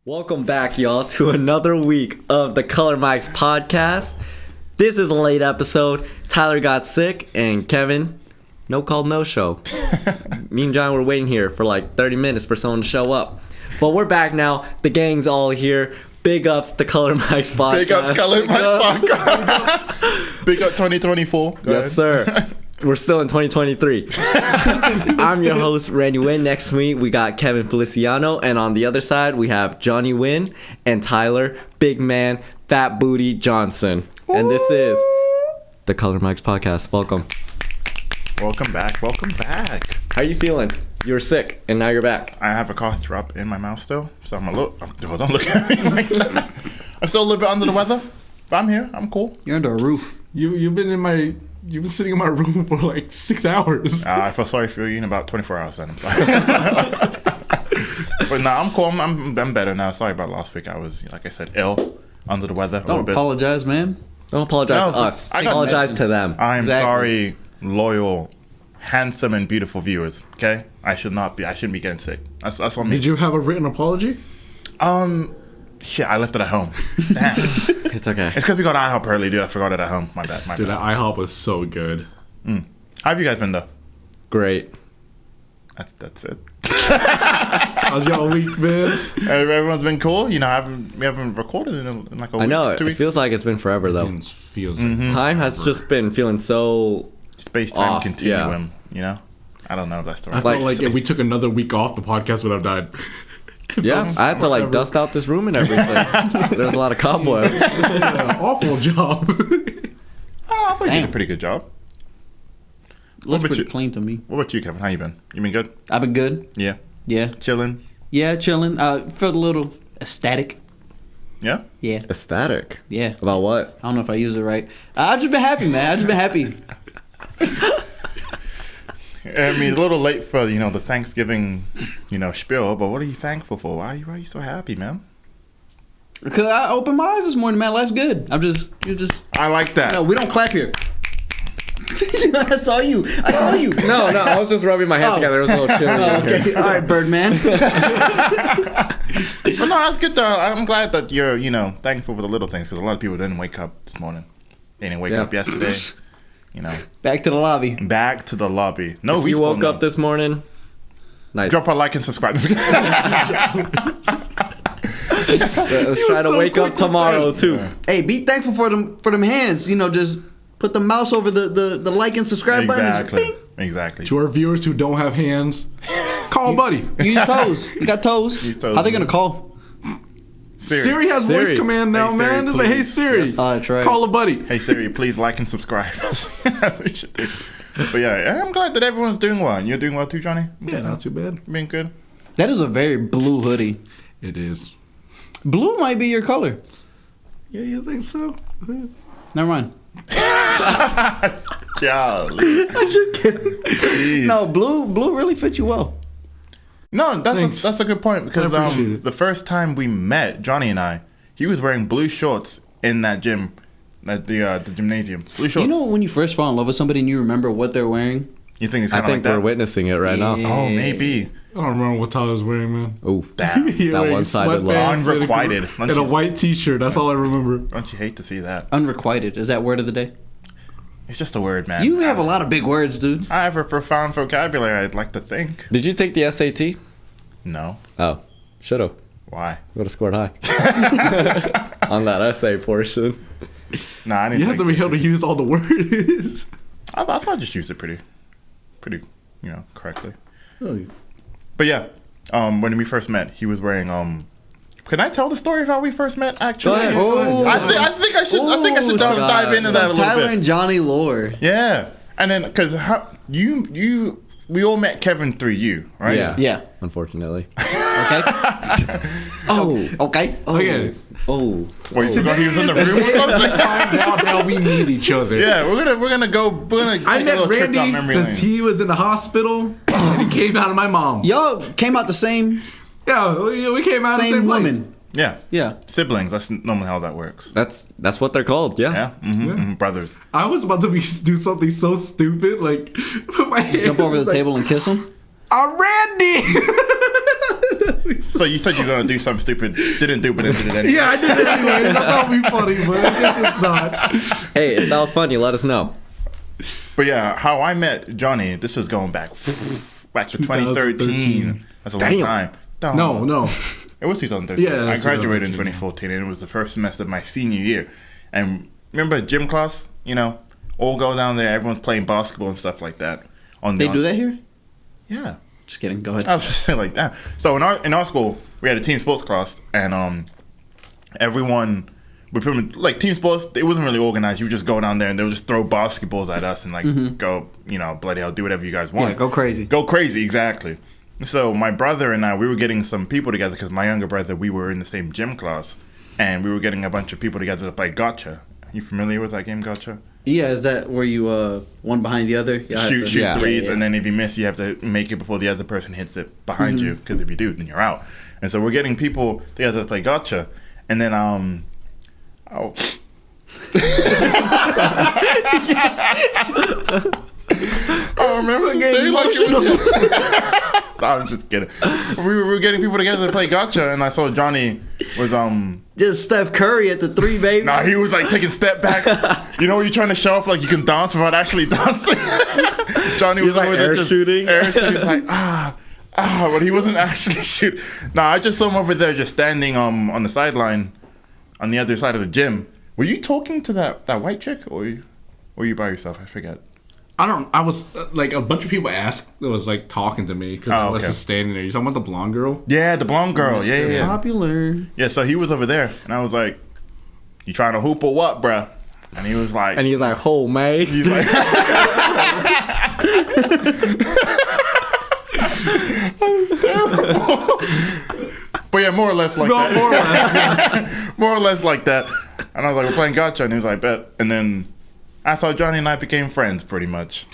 Welcome back, y'all, to another week of the ColoredMics podcast. This is a late episode. Tyler got sick, and Kevin, no call, no show. Me and John were waiting here for like 30 minutes for someone to show up. But we're back now. The gang's all here. Big ups to ColoredMics podcast. Big ups ColoredMics podcast. Big up 2024. Yes, sir. We're still in 2023. I'm your host, Randy Wynn. Next to me, we got Kevin Feliciano. And on the other side, we have Johnny Wynn and Tyler, Big Man, Fat Booty Johnson. And this is the ColoredMics podcast. Welcome. Welcome back. Welcome back. How you feeling? You were sick, and now you're back. I have a cough drop in my mouth still, so I'm a little... Don't look at me like that. I'm still a little bit under the weather, but I'm here. I'm cool. You're under a roof. You've been sitting in my room for like 6 hours. I feel sorry for you in about 24 hours then. I'm sorry. But no, I'm cool. I'm better now. Sorry about last week. I was, like I said, ill, under the weather. Don't apologize, man. Don't apologize to us. Apologize to them. I am sorry, loyal, handsome, and beautiful viewers. Okay, I shouldn't be getting sick. That's on me. Did you have a written apology? Shit, I left it at home. Damn. It's okay. It's because we got IHOP early, dude. I forgot it at home. My bad. Dude, that IHOP was so good. How have you guys been though? Great. That's it. How's y'all week, man? Everyone's been cool. You know, we haven't recorded in like a week. I know. 2 It weeks. feels like it's been forever, though. It feels like Time has just been feeling so... Space-time off, continuum, you know? I don't know if that's the right I felt like if we took another week off, the podcast would have died. Yeah, I had to like dust out this room and everything. There's a lot of cobwebs. Yeah, awful job. I thought you did a pretty good job. Looks about pretty you? clean to me. What about you, Kevin? How you been? You been good? I've been good. Yeah. Yeah. Chilling? Yeah, chilling. Felt a little ecstatic. Yeah? Yeah. Ecstatic. Yeah. About what? I don't know if I used it right. I've just been happy, man. I've just been happy. I mean, a little late for, the Thanksgiving, spiel, but what are you thankful for? Why are you so happy, man? Because I opened my eyes this morning, man. Life's good. You're just... I like that. No, we don't clap here. I saw you. No, I was just rubbing my hands together. It was a little chilly. Oh, okay. All right, Birdman. But no, that's good though. I'm glad that you're, thankful for the little things because a lot of people didn't wake up this morning. They didn't wake up yesterday. Back to the lobby. Back to the lobby. No, If you woke up this morning, nice. Drop a like and subscribe. Let's try to so wake up quick tomorrow too. Hey, be thankful for them hands. Just put the mouse over the like and subscribe button. And just bing. Exactly. To our viewers who don't have hands, call buddy. Use your toes. You got toes. Use toes, How they gonna man. call? Siri has Siri. voice command now, Hey, Siri, man. It's like, hey please. Siri, Yes. That's right. call a buddy. Hey Siri, please like and subscribe. That's what you should do. But yeah, I'm glad that everyone's doing well. And you're doing well too, Johnny? Yeah, not too bad. Being good? That is a very blue hoodie. It is. Blue might be your color. Yeah, you think so? Never mind. Golly. I'm just kidding. Jeez. No, blue really fits you well. No, Thanks. that's a good point because I appreciate it. the first time we met, Johnny and I, he was wearing blue shorts in that gym, at the gymnasium. Blue shorts. You know when you first fall in love with somebody and you remember what they're wearing? You think it's I kind of like think that? we're witnessing it right now. Yeah. Oh, maybe. I don't remember what Tyler's wearing, man. Oh, Damn. He that wearing one-sided love. sweatpants and a- Unrequited. And a white t-shirt. That's all I remember. Don't you hate to see that? Unrequited. Is that word of the day? It's just a word, man. You have a lot of big words, dude. I have a profound vocabulary, I'd like to think. did you take the SAT? No. Oh, should have. Why? Would have scored high on that essay portion. Nah, I didn't You have to think- be able to use all the words. I thought I just used it pretty, correctly. Oh, But yeah, when we first met, he was wearing Can I tell the story of how we first met? Actually, Go ahead. Oh. I think I should dive into that a little Tyler bit. and Johnny lore. Yeah, and then because we all met Kevin through you, right? Yeah. Yeah. Unfortunately. Okay. Oh. Okay. okay. Oh. Wait, you forgot he was in the room or something? Find out how we meet each other. Yeah, we're gonna take I a met little trip Randy down memory lane. because he was in the hospital and he came out of my mom. Y'all came out the same Yeah, we came out of the same same place. woman. Yeah, Yeah. siblings. That's normally how that works. That's what they're called. Yeah. Yeah, brothers. I was about to do something so stupid, like put my hand Jump over was the like, table and kiss him. I'm Randy. So you said you were gonna do something stupid, didn't do, but then did it anyway. Yeah, I did it anyway. I thought it would be funny, but I guess it's not. Hey, if that was funny, let us know. But yeah, how I met Johnny, this was going back to 2013. That's a long time. No. It was 2013. Yeah, I graduated in 2013, 2014, and it was the first semester of my senior year. And remember gym class? You know, all go down there. Everyone's playing basketball and stuff like that. They do that here? Yeah. Just kidding. Go ahead. I was just saying like that. So in our school, we had a team sports class, and everyone would pretty much, like team sports. It wasn't really organized. You would just go down there and they would just throw basketballs at us and like go, bloody hell, do whatever you guys want. Yeah, go crazy. Go crazy, exactly. So my brother and I, we were getting some people together because my younger brother, we were in the same gym class, and we were getting a bunch of people together to play gotcha. You familiar with that game, gotcha? Yeah, is that where you one behind the other? You have Shoot to- threes, yeah. and then if you miss, you have to make it before the other person hits it behind you. Because if you do, then you're out. And so we're getting people together to play gotcha, and then I remember getting No, I'm just kidding. We were getting people together to play gotcha, and I saw Johnny was Just Steph Curry at the 3, baby. Nah, he was like taking step backs. You know, when you're trying to show off like you can dance without actually dancing. Johnny was like over there air just shooting. Air shooting. He's like but he wasn't actually shooting. Nah, I just saw him over there just standing on the sideline, on the other side of the gym. Were you talking to that white chick, or were you by yourself? I forget. I was like, a bunch of people asked that was like talking to me because I was just standing there. You talking about the blonde girl? Yeah, the blonde girl. Yeah. Popular. Yeah, so he was over there, and I was like, "You trying to hoop or what, bruh?" And he was like, "Oh, mate." He's like, that was terrible. But yeah, more or less like that. More or less. More or less like that. And I was like, "We're playing gotcha," and he was like, "Bet." And then I saw Johnny and I became friends, pretty much.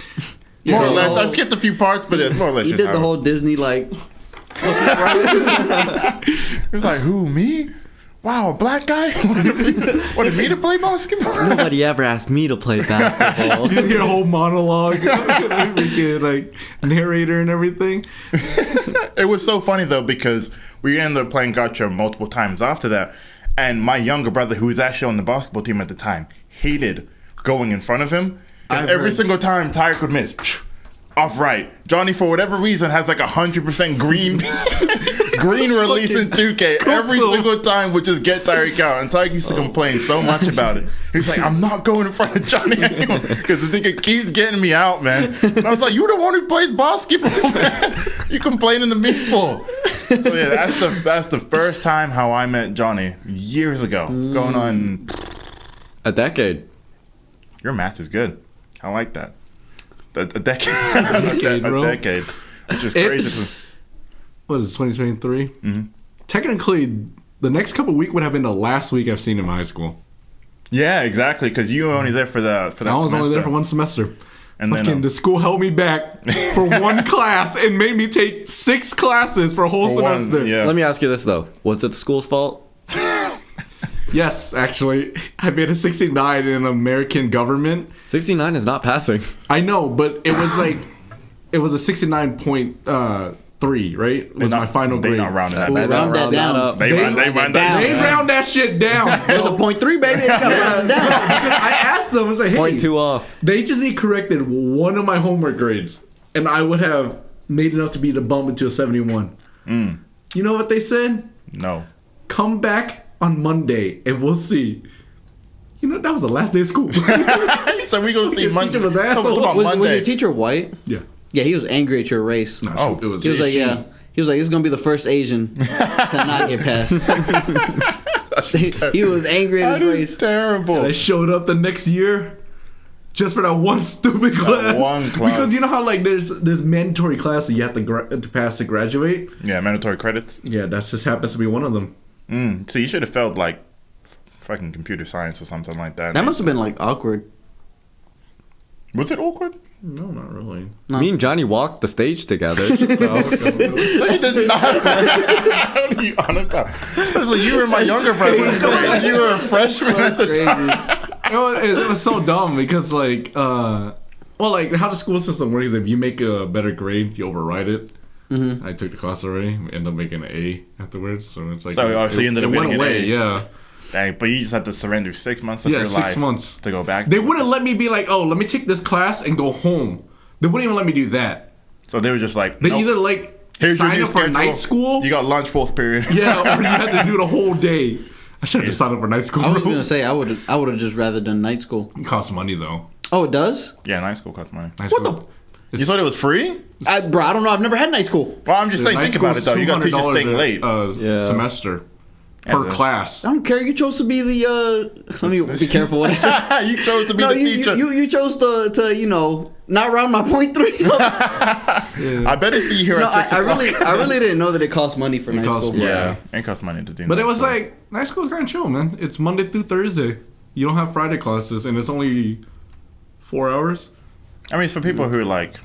More or less. I've skipped a few parts, but it's more or less. He just did the whole Disney like. He was like, "Who, me? Wow, a black guy wanted me to play basketball." Nobody ever asked me to play basketball. You just get a whole monologue, like narrator and everything. It was so funny though because we ended up playing gotcha multiple times after that, and my younger brother, who was actually on the basketball team at the time, hated going in front of him. Every single time Tyler would miss. Off right. Johnny, for whatever reason, has like 100% green green release in 2K. Every single time would just get Tyreek out. And Tyreek used to complain so much about it. He's like, "I'm not going in front of Johnny anymore because the nigga keeps getting me out, man." And I was like, "You're the one who plays basketball, man. You complaining to me for?" So yeah, that's the first time how I met Johnny years ago. Going on a decade. Your math is good. I like that. A decade. Bro. A decade. Which is crazy. What is it, 2023? Mm-hmm. Technically, the next couple weeks would have been the last week I've seen him in high school. Yeah, exactly. Because you were only there for that I was semester. only there for one semester. And then the school held me back for one class and made me take 6 classes for a whole semester. Yeah. Let me ask you this though: was it the school's fault? Yes, actually, I made a 69 in American government. 69 is not passing. I know, but it was like it was a 69.3, right? Was my final They grade. not rounding that Ooh, back. round that down. They round that They round that shit down. There's a 0.3, baby. It's got to round it down. I asked them, I was like, "Hey, 0.2 off. they just need corrected one of my homework grades, and I would have made enough to be the bump into a 71." You know what they said? No. Come back on Monday and we'll see. You know, that was the last day of school. So we gonna see Your Monday. teacher was asshole. Come on, Was Monday. your teacher white? Yeah. Yeah, he was angry at your race. No, Oh. it was. He was like, yeah. He was like, "This is gonna be the first Asian to not get passed." He was angry at That his is race. terrible. I showed up the next year just for that one stupid class. one class. Because you know how like there's mandatory classes you have to pass to graduate. Yeah, mandatory credits. Yeah, that just happens to be one of them. So you should have felt like fucking computer science or something like that. That must have been like awkward. Was it awkward? No, not really. No. Me and Johnny walked the stage together. So. You did not. What are you on about? It was like you were my younger brother. You were a freshman at the time. It was so dumb because like, well, like how the school system works is if you make a better grade, you override it. I took the class already. Ended up making an A afterwards. So it's like So you ended up it went getting an away. A. Yeah. Dang, but you just had to surrender 6 months of your 6 life months to go back. They wouldn't let me be like, oh, let me take this class and go home. They wouldn't even let me do that. So they were just like, They nope. either like Here's your sign new up for schedule. night school. You got lunch 4th period. Yeah, or you had to do the whole day. I should have just signed up for night school. I was gonna say I would have just rather done night school. It costs money though. Oh, it does? Yeah, night school costs money. Night What school. You thought it was free? Bro, I don't know. I've never had night school. Well, I'm just saying, Night think about it though. You got teachers $200 staying late. semester per Yeah. class. I don't care. You chose to be the. Let me be careful what I say. You chose to be No, the teacher. you chose to not round my point 3. I better see you here No, at 6 I o'clock. really didn't know that it cost money for night costs- school. Yeah, it costs money to do. But night it was school. like night school is kind of chill, man. It's Monday through Thursday. You don't have Friday classes, and it's only 4 hours. I mean, it's for people who like,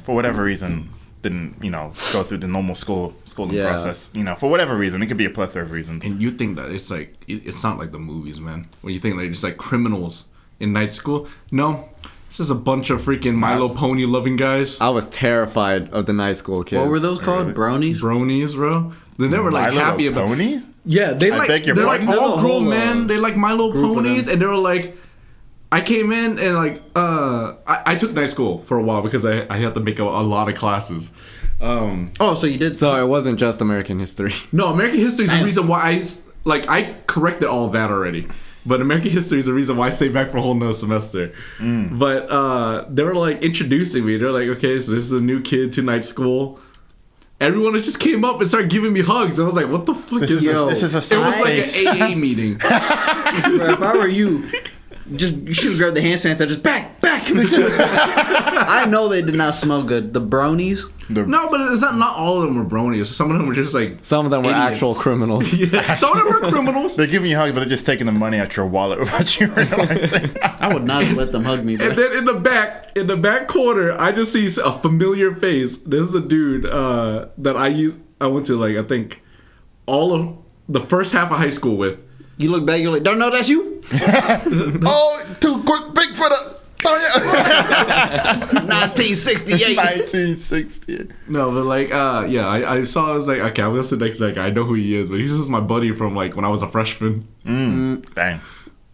for whatever reason didn't, go through the normal schooling Yeah. process. For whatever reason, it could be a plethora of reasons. And you think that it's like it's not like the movies, man. When you think like it's like criminals in night school, no, it's just a bunch of freaking My Little Pony loving guys, I was terrified of the night school kids. What were those called? Brownies? bronies, bro. They never like My Little happy about. Pony? Yeah, they I like beg your they're like pardon? all There's a grown whole, men. They like My Little group of Ponies, them. and they were like. I came in and like I took night school for a while because I had to make a lot of classes. Oh, so you did. So it wasn't just American history. No, American history is the reason why I corrected all of that already. But American history is the reason why I stayed back for a whole nother semester. But they were like introducing me. They're like, okay, so this is a new kid to night school. Everyone just came up and started giving me hugs. And I was like, what the fuck is this? This is a It was like space. an AA meeting. Bro, if I were you should have grabbed the hand sanitizer. Just back. I know they did not smell good. The brownies. No, but it's not all of them were bronies. Some of them were just like Some of them were idiots. actual criminals. Yeah, some of them were criminals. They're giving you hugs, but they're just taking the money out your wallet without you realizing. I would not have let them hug me, bro. And then in the back corner, I just see a familiar face. This is a dude that I went to I think all of the first half of high school with. You look back, you're like, don't know that's you? Oh, too quick, big for the. 1968. 1960. No, but I saw. I was like, okay, I'm gonna sit next to that guy. I know who he is, but he's just my buddy from when I was a freshman. Dang.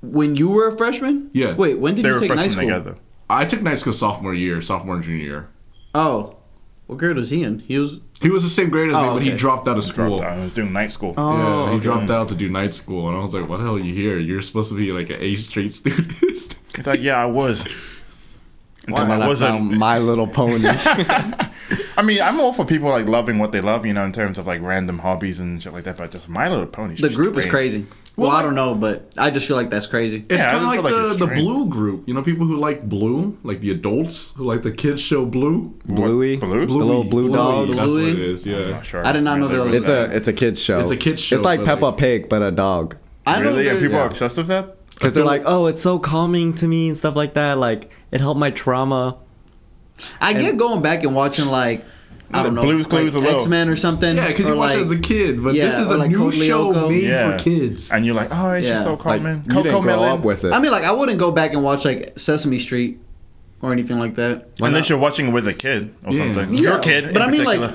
When you were a freshman? Yeah. Wait, when did They you were take night freshmen school? together. I took night school sophomore and junior year. Oh. What grade was he in? He was... He was the same grade as me, Oh, but he okay. dropped out of school. I was doing night school. Oh, Yeah, he okay. dropped out to do night school, and I was like, "What the hell are you here? You're supposed to be like an A straight student." I thought, yeah, I was. Until And I I found wasn't. My Little Pony. I mean, I'm all for people loving what they love, in terms of random hobbies and shit like that. But just My Little Pony. The group is crazy. Well, I don't know, but I just feel like that's crazy. It's Yeah, I kind of just like, feel like it's the strange. Blue group. People who like Blue, like the adults who like the kids show Blue. Bluey. Blue? The little blue dog. That's what Bluey? it is. Yeah. I'm not sure. I did not know there was- It's a kid's show. It's a kid's show, It's like but, Peppa like- Pig, but a dog. I know Really? And there- people are yeah. obsessed with that? Because they're like, Adults. oh, it's so calming to me and stuff like that. Like, it helped my trauma. I get going back and watching I don't know, Blue's Clues alone. X-Men or something. Yeah, because or you watched it as a kid, but yeah, this is or a like new Code show Lyoko. made Yeah. for kids. And you're like, oh, it's just Yeah. so Like, common. you didn't grow up with it. I mean, I wouldn't go back and watch Sesame Street or anything like that. Unless you're watching it with a kid or Yeah. something. Yeah, Your kid, but in I mean, particular.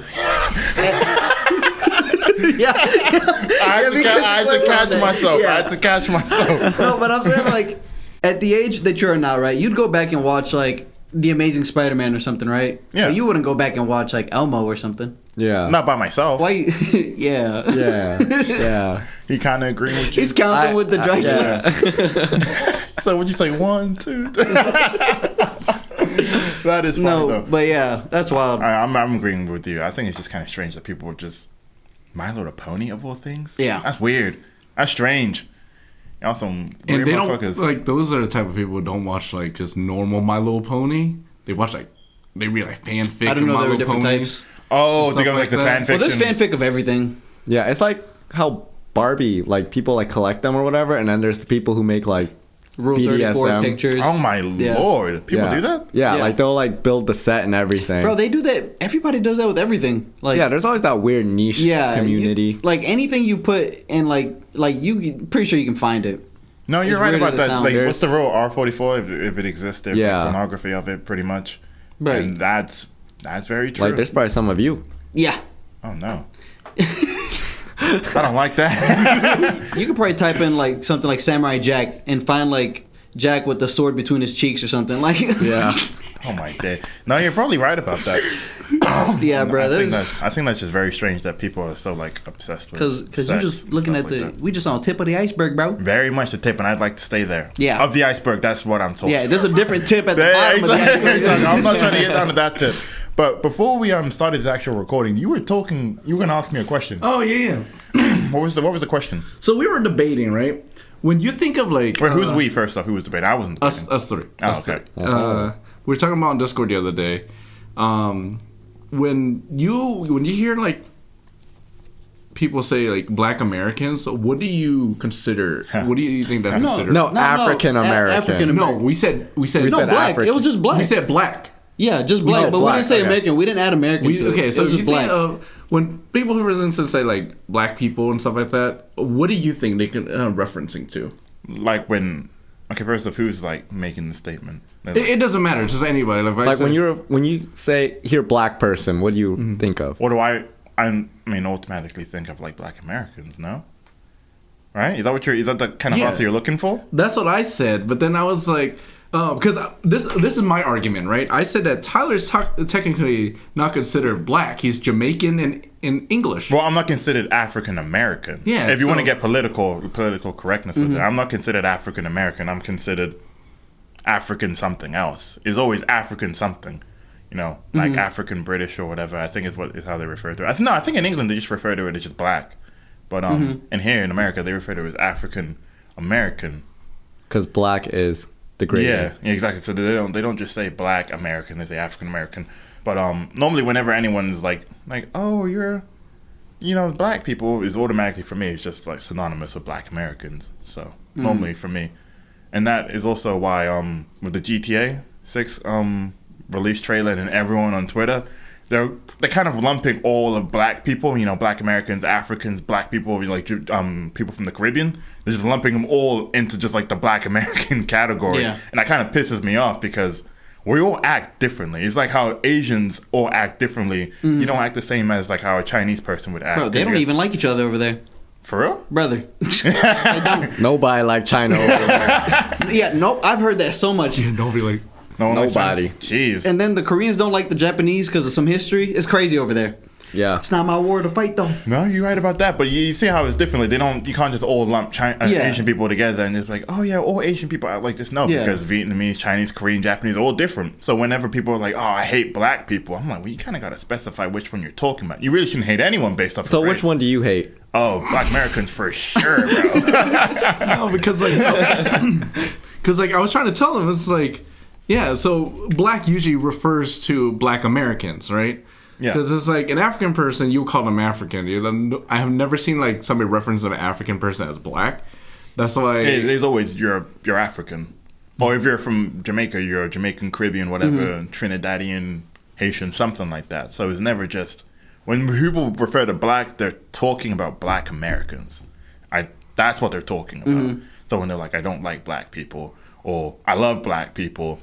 Yeah. I had to catch myself. I had to catch myself. No, but I'm saying at the age that you're now, right? You'd go back and watch The Amazing Spider-Man or something, right? Yeah. But you wouldn't go back and watch Elmo or something. Yeah. Not by myself. Why? Yeah. Yeah. Yeah. He kind of agreeing with you. He's counting with the Dracula. Yeah. So would you say 1, 2, 3? That is funny No, though. but yeah, that's wild. I'm agreeing with you. I think it's just kind of strange that people would just My Little Pony of all things. Yeah. That's weird. That's strange. Y'all some weird And they don't motherfuckers. those are the type of people who don't watch just normal My Little Pony. They watch they read fanfic. I of didn't know My there were Little different Ponies. types. Oh, stuff they go like like the that. fan Well, fiction. there's fanfic of everything. Yeah, it's like how Barbie, people collect them or whatever, and then there's the people who make Rule 34 BDSM. pictures. Oh my Yeah. lord! People yeah. do that? Yeah, Yeah. they'll build the set and everything. Bro, they do that. Everybody does that with everything. yeah, there's always that weird niche community. Anything you put in, you pretty sure you can find it. No, you're As right weird about as it that. sounds. What's the rule? R44, if it exists, there's Yeah. pornography of it, pretty much. Right. And that's very true. There's probably some of you. Yeah. Oh no. I don't like that. You could probably type in like something like Samurai Jack and find like Jack with the sword between his cheeks or something like. Yeah. Oh my day. No, you're probably right about that. Yeah, bro. I think that's just very strange that people are so like obsessed with. Because you're just looking at we just on the tip of the iceberg, bro. Very much the tip, and I'd like to stay there. Yeah. Of the iceberg, that's what I'm talking. Yeah, there's a different tip at the Yeah, bottom of the exactly, iceberg. exactly. I'm not trying to get down to that tip. But before we started this actual recording, you were going to ask me a question. Oh yeah. What was the question? So we were debating, right? When you think of like, Wait, who's we first off? Who was debating? I wasn't debating. us three. Oh, Us okay. three. We were talking about on Discord the other day. When you hear like people say like Black Americans, what do you consider? What do you think that's considered? No, African American. African No, American. we said No, said black. African. It was just black. we said black. Yeah, just black. said But we black, didn't say okay. American. We didn't add American to it. Okay, so it was you just black. think of when people, for instance, say like black people and stuff like that. What do you think they can referencing to? Like when. Okay, first off, who's like making the statement? It doesn't matter. Just anybody. Like, if I Like say- when you say here black person, what do you think of? What do I mean, automatically think of like Black Americans? No, right? Is that the kind of Yeah. answer you're looking for? That's what I said, but then I was like, because this is my argument, right? I said that Tyler's technically not considered black. He's Jamaican and in English. Well, I'm not considered African American. Yeah, If you want to so- get political correctness with it, I'm not considered African American. I'm considered African something else. It's always African something. You know, like African British or whatever. I think is how they refer to it. I think in England they just refer to it as just black. But and here in America they refer to it as African American. Because black is the great. Yeah, exactly. So they don't just say Black American; they say African American. But normally, whenever anyone's like, oh, you're, Black people is automatically for me. It's just like synonymous with Black Americans. So normally for me, and that is also why with the GTA 6 release trailer and everyone on Twitter, they're kind of lumping all of Black people, Black Americans, Africans, Black people, like people from the Caribbean. They're just lumping them all into just like the Black American category. Yeah. And that kind of pisses me off because we all act differently. It's like how Asians all act differently. You don't act the same as like how a Chinese person would act. Bro, they don't even like each other over there. For real? Brother. They don't. Nobody like China over there. Yeah, nope. I've heard that so much. Nobody like. No one likes Nobody. Chinese? Jeez. And then the Koreans don't like the Japanese because of some history. It's crazy over there. Yeah. It's not my war to fight, though. No, you're right about that. But you see how it's differently. You can't just all lump Asian people together and it's like, oh yeah, all Asian people act like this. No, Yeah. because Vietnamese, Chinese, Korean, Japanese, all different. So whenever people are like, oh, I hate Black people, I'm like, well, you kind of got to specify which one you're talking about. You really shouldn't hate anyone based off. So of which race. one do you hate? Oh, Black Americans for sure, bro. No, because like, I was trying to tell them, it's like, yeah. So black usually refers to Black Americans, right? Yeah. Because it's like an African person, you call them African. I have never seen like somebody reference an African person as black. That's why. There's always you're African, or if you're from Jamaica, you're Jamaican, Caribbean, whatever, Trinidadian, Haitian, something like that. So it's never just when people refer to black, they're talking about Black Americans. That's what they're talking about. So when they're like, I don't like Black people, or I love Black people.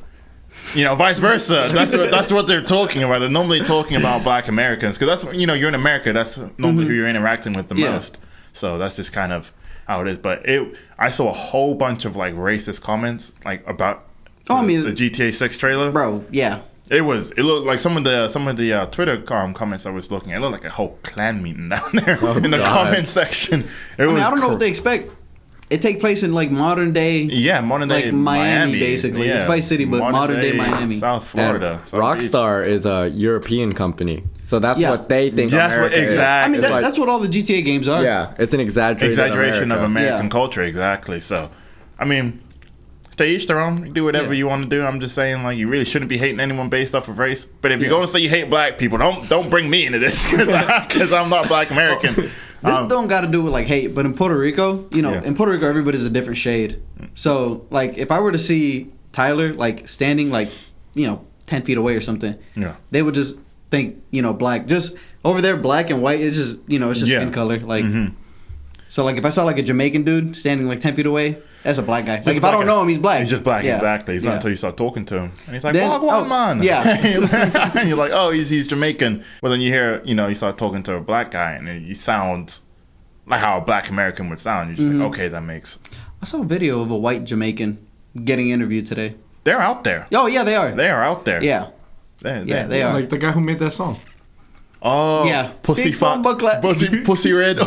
Vice versa. That's what they're talking about. They're normally talking about Black Americans because that's you're in America. That's normally who you're interacting with the most. So that's just kind of how it is. But I saw a whole bunch of like racist comments like about the GTA 6 trailer. Bro, yeah. It looked like some of the Twitter comments I was looking at. It looked like a whole clan meeting down there in the comment section. I don't know what they expect. It take place in like modern day. Yeah, modern day like Miami, basically. Yeah. It's Vice City, but modern day Miami. South Florida. And Rockstar is a European company, so that's Yeah. what they think That's what- America is. exactly. I mean, It's like- that's what all the GTA games are. Yeah, it's an Exaggeration of American Yeah. culture, exactly. So, I mean, to each their own. Do whatever you want to do. I'm just saying, like, you really shouldn't be hating anyone based off of race. But if you go and say you hate Black people, don't bring me into this because I'm not Black American. This don't got to do with like hate, but in Puerto Rico, Yeah. in Puerto Rico, everybody's a different shade. So, like, if I were to see Tyler like standing like 10 feet away or something, Yeah. they would just think black. Just over there, black and white. It's just it's just skin color. Like, So like if I saw like a Jamaican dude standing like 10 feet away, that's a black guy. Like Just if I don't black. know him, he's black. He's just black, Yeah. exactly. It's Yeah. not until you start talking to him. And he's like, Then- Wagwan, man. yeah. And you're like, oh, he's Jamaican. But then you hear, you start talking to a black guy and you sound like how a black American would sound. You're just like, okay, that makes... I saw a video of a white Jamaican getting interviewed today. They're out there. Oh yeah, they are. They are out there. Yeah. They're- They are. Like the guy who made that song. Oh, Yeah. pussy Big bum fat, buckler. pussy red.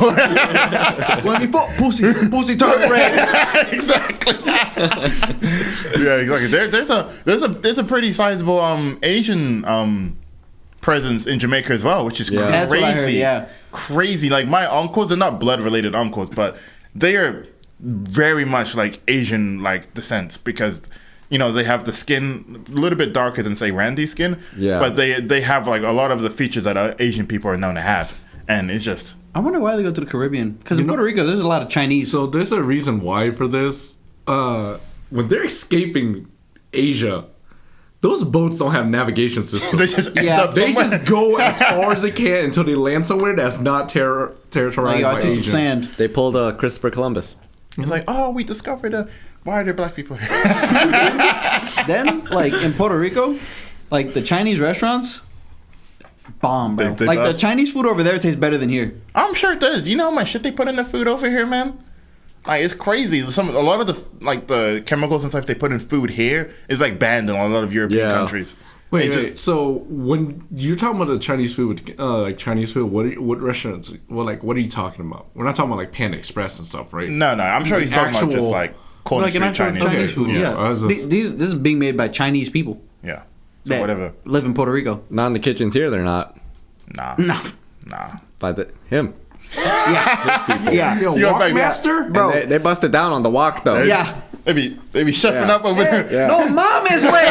When we fuck pussy turn red. Exactly. Yeah, exactly. There's a pretty sizable Asian presence in Jamaica as well, which is Yeah. crazy. That's what I heard, yeah. Crazy. Like my uncles, they're not blood related uncles, but they are very much like Asian like descent because they have the skin a little bit darker than say Randy's skin. Yeah. But they have like a lot of the features that Asian people are known to have, and it's just. I wonder why they go to the Caribbean. Because in Puerto Rico, there's a lot of Chinese. So there's a reason why for this. When they're escaping Asia, those boats don't have navigation systems. They just end Yeah. up They somewhere. just go as far as they can until they land somewhere that's not territorialized Like, I by see some Asia. sand. They pulled Christopher Columbus. It's like, oh, we discovered why are there black people here? Then, like in Puerto Rico, like the Chinese restaurants, bomb, bro. They Like the bust. Chinese food over there tastes better than here. I'm sure it does. You know how much shit they put in the food over here, man? Like it's crazy. A lot of the chemicals and stuff they put in food here is like banned in a lot of European Yeah. countries. Wait, It's wait. just- So when you're talking about the Chinese food, like Chinese food, what restaurants? What are you talking about? We're not talking about like Panda Express and stuff, right? No, I'm sure he's talking about just Actual- like corner Like an street actual Chinese, Chinese food. food. Yeah. Yeah. I was just- This is being made by Chinese people Yeah. So that whatever. live in Puerto Rico. Not in the kitchens here, they're not. Nah. No. By him. Yeah. Yeah. Yo, You go back- Walkmaster? Bro. And they busted down on the walk though. Yeah. They be chefing Yeah. up over there. Yeah. No mames, way.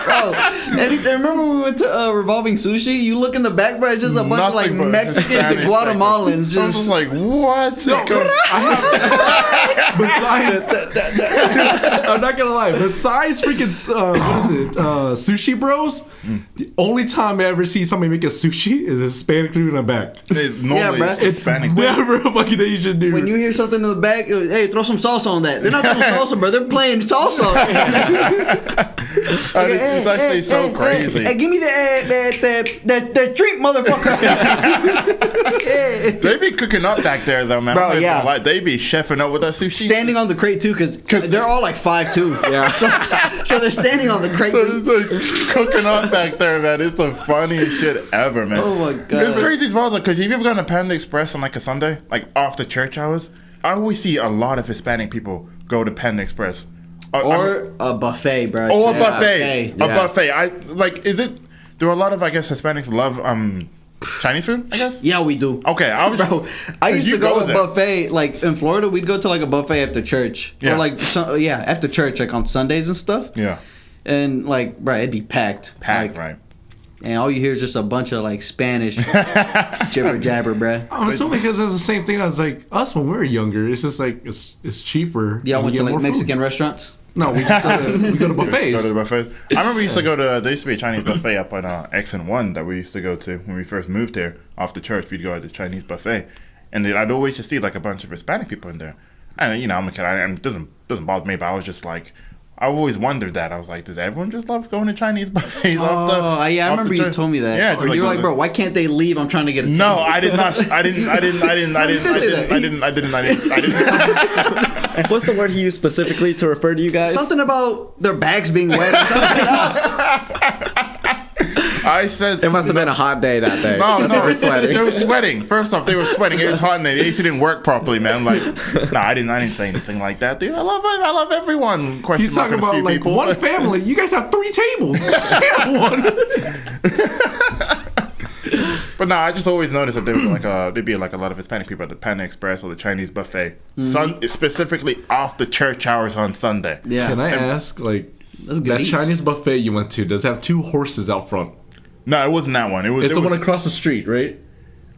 Bro, remember when we went to Revolving Sushi? You look in the back, bro, it's just a bunch of like Nothing but Mexicans and Spanish Guatemalans. I was Just just like, what? Besides, I'm not gonna lie. Besides freaking, what is it? Sushi Bros. The only time I ever see somebody make a sushi is a Hispanic dude in the back. It's normally bruh. it's It's Hispanic. never a fucking Asian dude. when you hear something in the back, hey, throw some salsa on that. They're not throwing salsa, bro. They're playing salsa. It's actually so crazy. Hey, give me the drink, motherfucker. Hey. They be cooking up back there though, man. Bro, I'm not yeah. gonna lie. They be chefing up with that sushi. Standing on the crate too, because they're all like 5'2". Yeah. So they're standing on the crate. So it's like cooking up back there, man. It's the funniest shit ever, man. Oh my God. It's crazy as well, though, because have you ever gone to Panda Express on like a Sunday, like after church hours? I always see a lot of Hispanic people go to Panda Express, Or a buffet, bro. or a Yeah. buffet. A Yes. buffet. I like. Is it? Do a lot of Hispanics love Chinese food? I guess. Yeah, we do. Okay, I was. Bro, I used You to go to a there. buffet, like in Florida, we'd go to like a buffet after church. Yeah. Or like, after church, like on Sundays and stuff. Yeah, And like, bro, it'd be packed. packed, Like, right? And all you hear is just a bunch of like Spanish jibber jabber, bro. I'm assuming because it's the same thing as like us when we were younger. It's just like it's cheaper. Yeah, I and went you to get like more food. Mexican restaurants. No, we just we go to buffets. Go to the buffets. I remember we used to go to. There used to be a Chinese buffet up on X and One that we used to go to when we first moved here. After church, we'd go to the Chinese buffet, and then I'd always just see like a bunch of Hispanic people in there. And I'm a kid. It doesn't bother me, but I was just like, I always wondered that. I was like, does everyone just love going to Chinese buffets? Oh, yeah, I remember you told me that. Yeah, or you were like, bro, why can't they leave? I'm trying to get a No, table." I did not. I didn't. What's the word he used specifically to refer to you guys? Something about their bags being wet or something. I said It must have been a hot day that day. No, They were sweating. They were sweating. First off, they were sweating. It was hot and the AC didn't work properly, man. Like, no, I didn't say anything like that, dude. I love everyone. Question He's mark talking on a about few like people. one family. You guys have 3 tables. Share one. But no, I just always noticed that there was there'd be like a lot of Hispanic people at the Panda Express or the Chinese buffet, specifically after church hours on Sunday. Yeah. Can I ask, like, That's good that eats. Chinese buffet you went to does it have 2 horses out front? No, it wasn't that one. It's it the was, one across the street, right?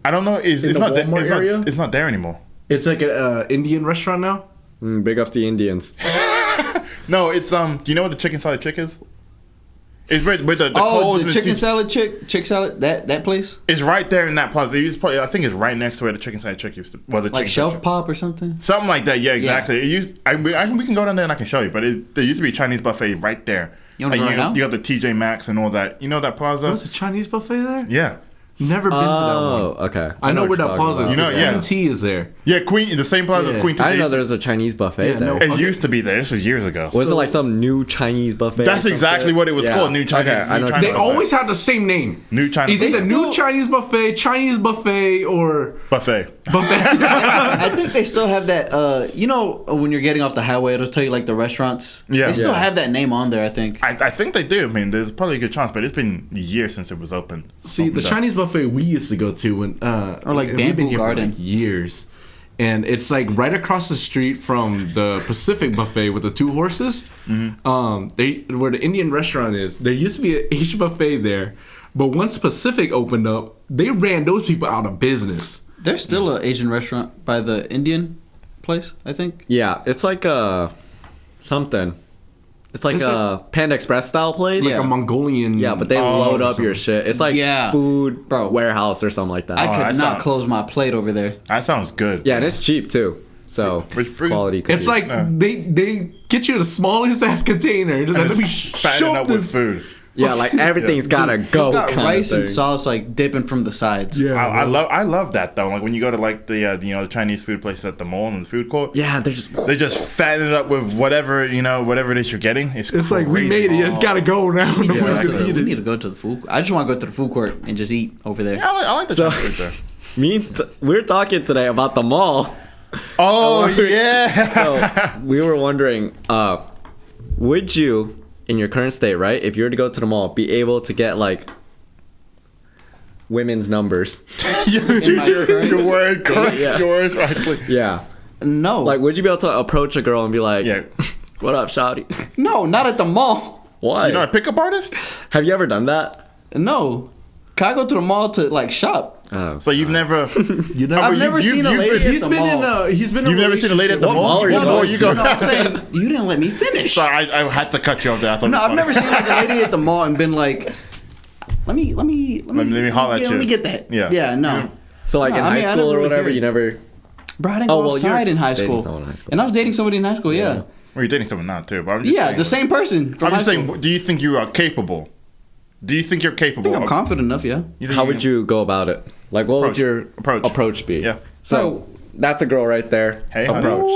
I don't know. It's the not. Walmart area? It's not there anymore. It's like an Indian restaurant now. Big ups the Indians. No, it's Do you know what the chicken salad chick is? It's right with the Oh, Coles the and chicken salad chick salad. That place. It's right there in that plaza. I think it's right next to where the chicken salad chick used to. Well, the Like chicken Shelf salad chick. Pop or something. Something like that. Yeah, exactly. It used. We can go down there and I can show you. But there used to be a Chinese buffet right there. You wanna go right now? You got the TJ Maxx and all that. You know that plaza? There's a Chinese buffet there? Yeah. Never been to that Oh, one. okay. I know where that plaza is. You know, yeah. Queen T is there. Yeah, Queen. The same plaza as Yeah. Queen. I didn't know Today. there was a Chinese buffet Yeah, there. no. It Okay. used to be there. This was years ago. Was it like some new Chinese buffet? That's or some exactly shit? what it was Yeah. called. New Chinese. Okay, I know. New what China They you're buffet. always have the same name. New China It's either buffet. New Chinese buffet, Chinese buffet, or buffet. buffet. I think they still have that. You know, when you're getting off the highway, it'll tell you like the restaurants. Yeah. They still Yeah. have that name on there. I think. I think they do. I mean, there's probably a good chance, but it's been years since it was open. See, the Opened up. Chinese buffet we used to go to when Or like and we've Bamboo here for, Garden. like, years, and it's like right across the street from the Pacific buffet with the two horses. They where the Indian restaurant is. There used to be an Asian buffet there, but once Pacific opened up, they ran those people out of business. There's still an Asian restaurant by the Indian place. I think. Yeah, it's like something. It's like It's a Panda Express style place. Like a Mongolian. Yeah, but they Oh, load up something. your shit. It's like Yeah. food Bro. warehouse or something like that. I could that not sound- close my plate over there. That sounds good. Yeah, and it's cheap too. So Which brings- quality. Could It's be. like they get you the smallest ass container. Just like, let me Fatten show up with this. food. yeah, like everything's gotta go. Got kinda rice and thing. sauce like dipping from the sides. Yeah, I love that though. Like when you go to like the the Chinese food place at the mall and the food court. Yeah, they're just. They just fatten it up with whatever whatever it is you're getting. It's like we crazy. made it. It's gotta go now. Nobody's Yeah, gonna eat we it. need to go to the food. I just want to go to the food court and just eat over there. Yeah, I like the So- Chinese food there. We're talking today about the mall. Oh yeah. So we were wondering, would you, in your current state, right, if you were to go to the mall, be able to get like women's numbers? your word correct. Yeah. Yours rightly. Yeah. No, Like, would you be able to approach a girl and be like, Yeah. "What up, shawty?" no, not at the mall. Why? You know a pickup artist? Have you ever done that? No, can I go to the mall to like shop? Oh. So you've never. You know, I've never seen a lady He's at the been in mall. a. He's been. in You've never seen a lady at the What mall? mall are you What mall going you to? go? No, I'm saying you didn't let me finish. Sorry, I had to cut you off there. I thought. No, it was I've never funny. seen like a lady at the mall and been like, let me Let me holler at you. Let me get that. Yeah. Yeah, no. So like No, in I high mean, I school never or really whatever, cared. you never. Bro, I didn't Oh, go well, outside you're in high dating school. someone in high school. And I was dating somebody in high school, yeah. Yeah. Well, you're dating someone now too, but I'm just Yeah, saying, the same person from I'm high just saying. school. Do you think you are capable? Do you think you're I capable? think I'm of- confident enough, yeah. you think How would you go about it? Like, what would your Approach. approach be? Yeah. So that's a girl right there. Hey, honey. approach.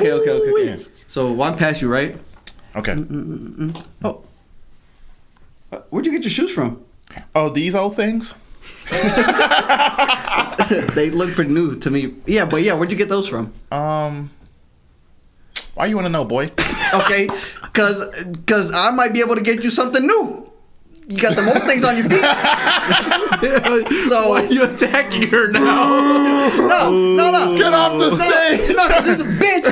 Okay. So walk past you, right? Okay. Oh. Where'd you get your shoes from? Oh, these old things? They look pretty new to me. Yeah, but yeah, where'd you get those from? Why you want to know, boy? Okay, cause I might be able to get you something new. You got the old things on your feet. So Why are you attacking her now? no. Get off the stage! No, cause this is a bitch.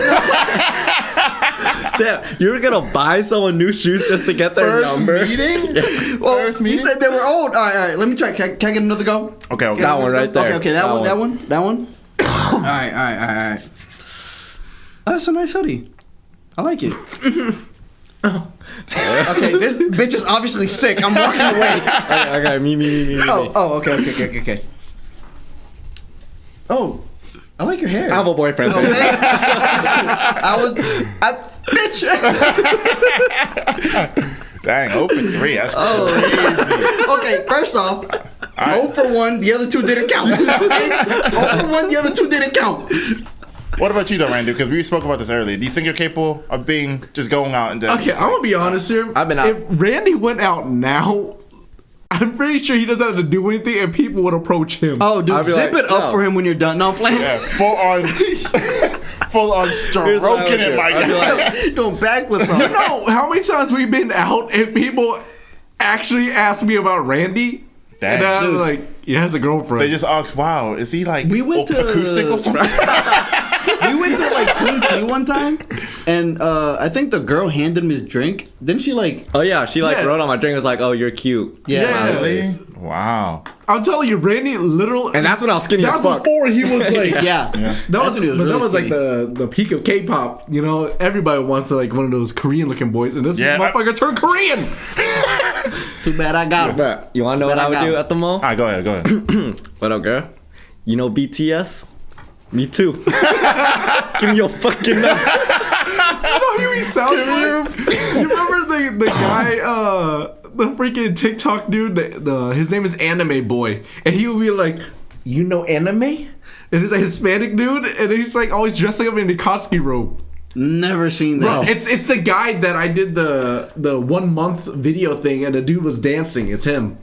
Damn, you're gonna buy someone new shoes just to get their First number? meeting? Well, First he meeting? said they were old. All right. Let me try. Can I get another go? Okay, okay. That one right there. Okay, that one. All right. Oh, that's a nice hoodie. I like it. Okay, this bitch is obviously sick. I'm walking away. Okay, me. Oh, okay. Oh, I like your hair. I have a boyfriend. Oh, baby. bitch. Dang, open 3. That's Oh. crazy. Okay, first off, 0 for 1, the other 2 didn't count. Okay? 0 for 1, the other 2 didn't count. What about you, though, Randy? Because we spoke about this earlier. Do you think you're capable of just going out and Okay, I'm gonna be honest here. I've been out. If Randy went out now, I'm pretty sure he doesn't have to do anything, and people would approach him. Oh, dude, I'd be zip like, it up no. for him when you're done. No, I'm playing. Yeah, full on Here's what I stroking would it do. like I'd be that. like, Doing backflips on You it. know how many times we've been out and people actually ask me about Randy, Dang, and I'm dude. like, he has a girlfriend. They just asked, wow, is he like We went to- acoustic or something? We went to like Queen T one time, and I think the girl handed him his drink. Then she like, oh yeah, she like Yeah. wrote on my drink. Was like, oh, you're cute. Yeah. Smiley Really? face. Wow. I'm telling you, Randy literal. And that's when I was skinny as That's fuck. before he was like. yeah, That That's was, when he was but that really was like skinny. the peak of K-pop. You know, everybody wants to like one of those Korean looking boys, and this Yeah. motherfucker turned Korean. Too bad I got him. Bruh, you wanna know what I would do at the mall? All right, go ahead. What up, girl? You know BTS? Me too. Give me your fucking number. You know who he sounds like? You remember the guy, the freaking TikTok dude? His name is Anime Boy, and he would be like, "You know anime?" And he's a Hispanic dude, and he's like always dressing up in the Koski robe. Never seen that. Bro, it's the guy that I did the 1 month video thing, and the dude was dancing. It's him.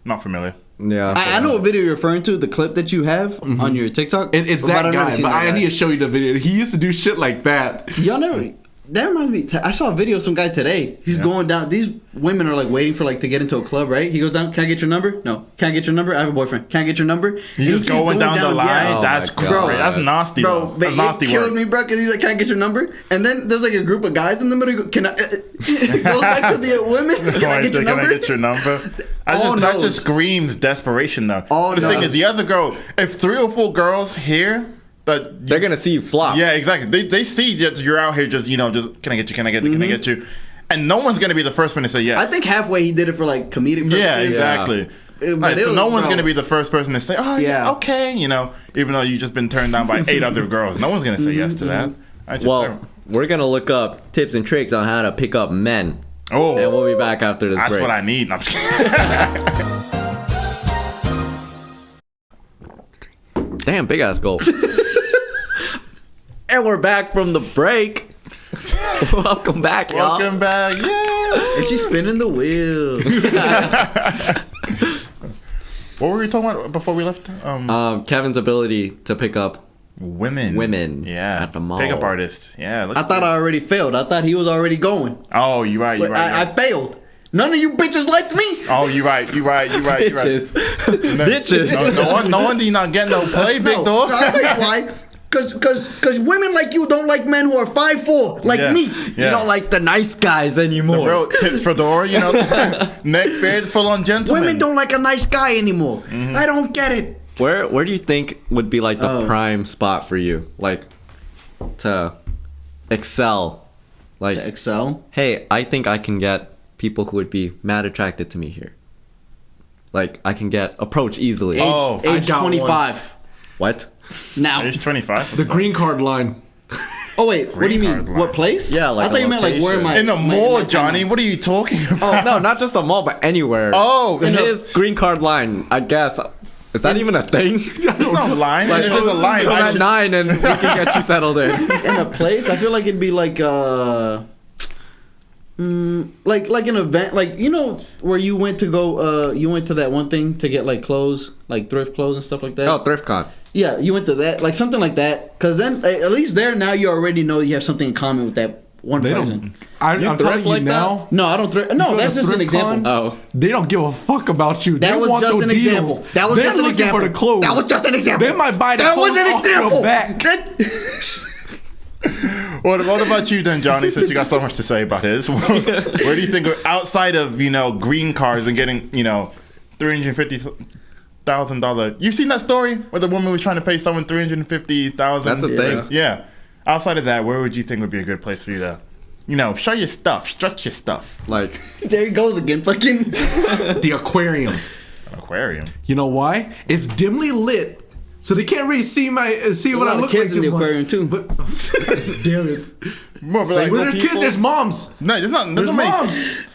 Not familiar. Yeah. I know what video you're referring to. The clip that you have on your TikTok. It's that I've never guy, seen but that I guy. need to show you the video. He used to do shit like that. Y'all never. That reminds me. I saw a video of some guy today. He's going down. These women are like waiting for like to get into a club, right? He goes down. Can I get your number? No. Can I get your number? I have a boyfriend. Can I get your number? You just going down the line. Yeah. Oh That's my great. God. That's nasty. Bro, That's nasty it killed work. me, bro, because he's like, "Can I get your number?" And then there's like a group of guys in the middle. He goes, "Can I?" It goes back to the women. Can I get your Can I number? get your number? All That knows. just screams desperation, though. All The thing knows. is, the other girl, if 3 or 4 girls hear that, They're gonna see you flop. yeah, exactly. They see that you're out here just, just can I get you? Can I get you? Can I get you? And no one's gonna be the first one to say yes. I think halfway he did it for like comedic purposes. Yeah, exactly. But Right, it so was- no one's bro. gonna be the first person to say, "Oh, yeah, Yeah. okay," even though you just been turned down by 8 other girls. No one's gonna say yes to that. I just Well, we're gonna look up tips and tricks on how to pick up men. oh, And we'll be back after this that's break. what I need. No, I'm just kidding. Damn, big ass goal. And we're back from the break. Welcome back, y'all. Welcome back. Yeah. And she's spinning the wheel. What were we talking about before we left? Kevin's ability to pick up. Women. Yeah. at the mall. Pickup artist. Yeah. Look I thought I already failed. I thought he was already going. Oh, you're right. You're But right. I failed. None of you bitches liked me. Oh, you're right. You're right. You're right. You're right. Bitches. Bitches. No wonder you're not getting no play, big No, dog. I'll tell you why. Cause women like you don't like men who are 5'4", like Yeah. me. Yeah. You don't like the nice guys The anymore. real tips fedora, neck beard, full on gentleman. Women don't like a nice guy anymore. Mm-hmm. I don't get it. Where do you think would be like the prime spot for you? Like to excel? Like, To excel. hey, I think I can get people who would be mad attracted to me here. Like, I can get approach easily. Age, Oh, age I got 25. What? Now. Age 25. The green card line. Oh wait, what do you Green mean? card What line. place? Yeah, like I thought a you meant like where location. my In the my- mall, my Johnny. What are you talking about? Oh, no, not just the mall, but anywhere. Oh, in his green card line, I guess. Is that even a thing? There's no line. Like, If there's a line, come I at should- 9 and we can get you settled in. in a place. I feel like it'd be like like an event, like where you went to go. You went to that one thing to get like clothes, like thrift clothes and stuff like that. Oh, ThriftCon. Yeah, you went to that, like something like that. Cause then at least there now you already know you have something in common with that one They person. don't. I'm You telling thrift you like now. No, I don't. No, go that's to just an ThriftCon? example. Oh. They don't give a fuck about you. That They was want just those an deals. example. That was They're just an looking example. for the clothes. That was just an example. They might buy the That clothes was an off your example. back. What about you then, Johnny? Since you got so much to say about this, where do you think, outside of green cards and getting $350,000? You've seen that story where the woman was trying to pay someone $350,000? That's a thing. Yeah. Outside of that, where would you think would be a good place for you to, show your stuff, stretch your stuff? Like, There he goes again, fucking. The aquarium. An aquarium. You know why? It's dimly lit, so they can't really see what A I lot of look kids like. in the too much. aquarium too. But damn it! More but like, Where there's kids, there's moms. no, there's not There's many moms.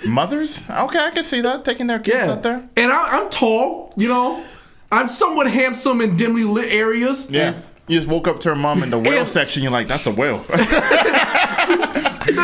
mothers. Okay, I can see that, taking their kids Yeah, out there. and I'm tall. I'm somewhat handsome in dimly lit areas. Yeah. You just woke up to her mom in the whale And- section. You're like, that's a whale. No,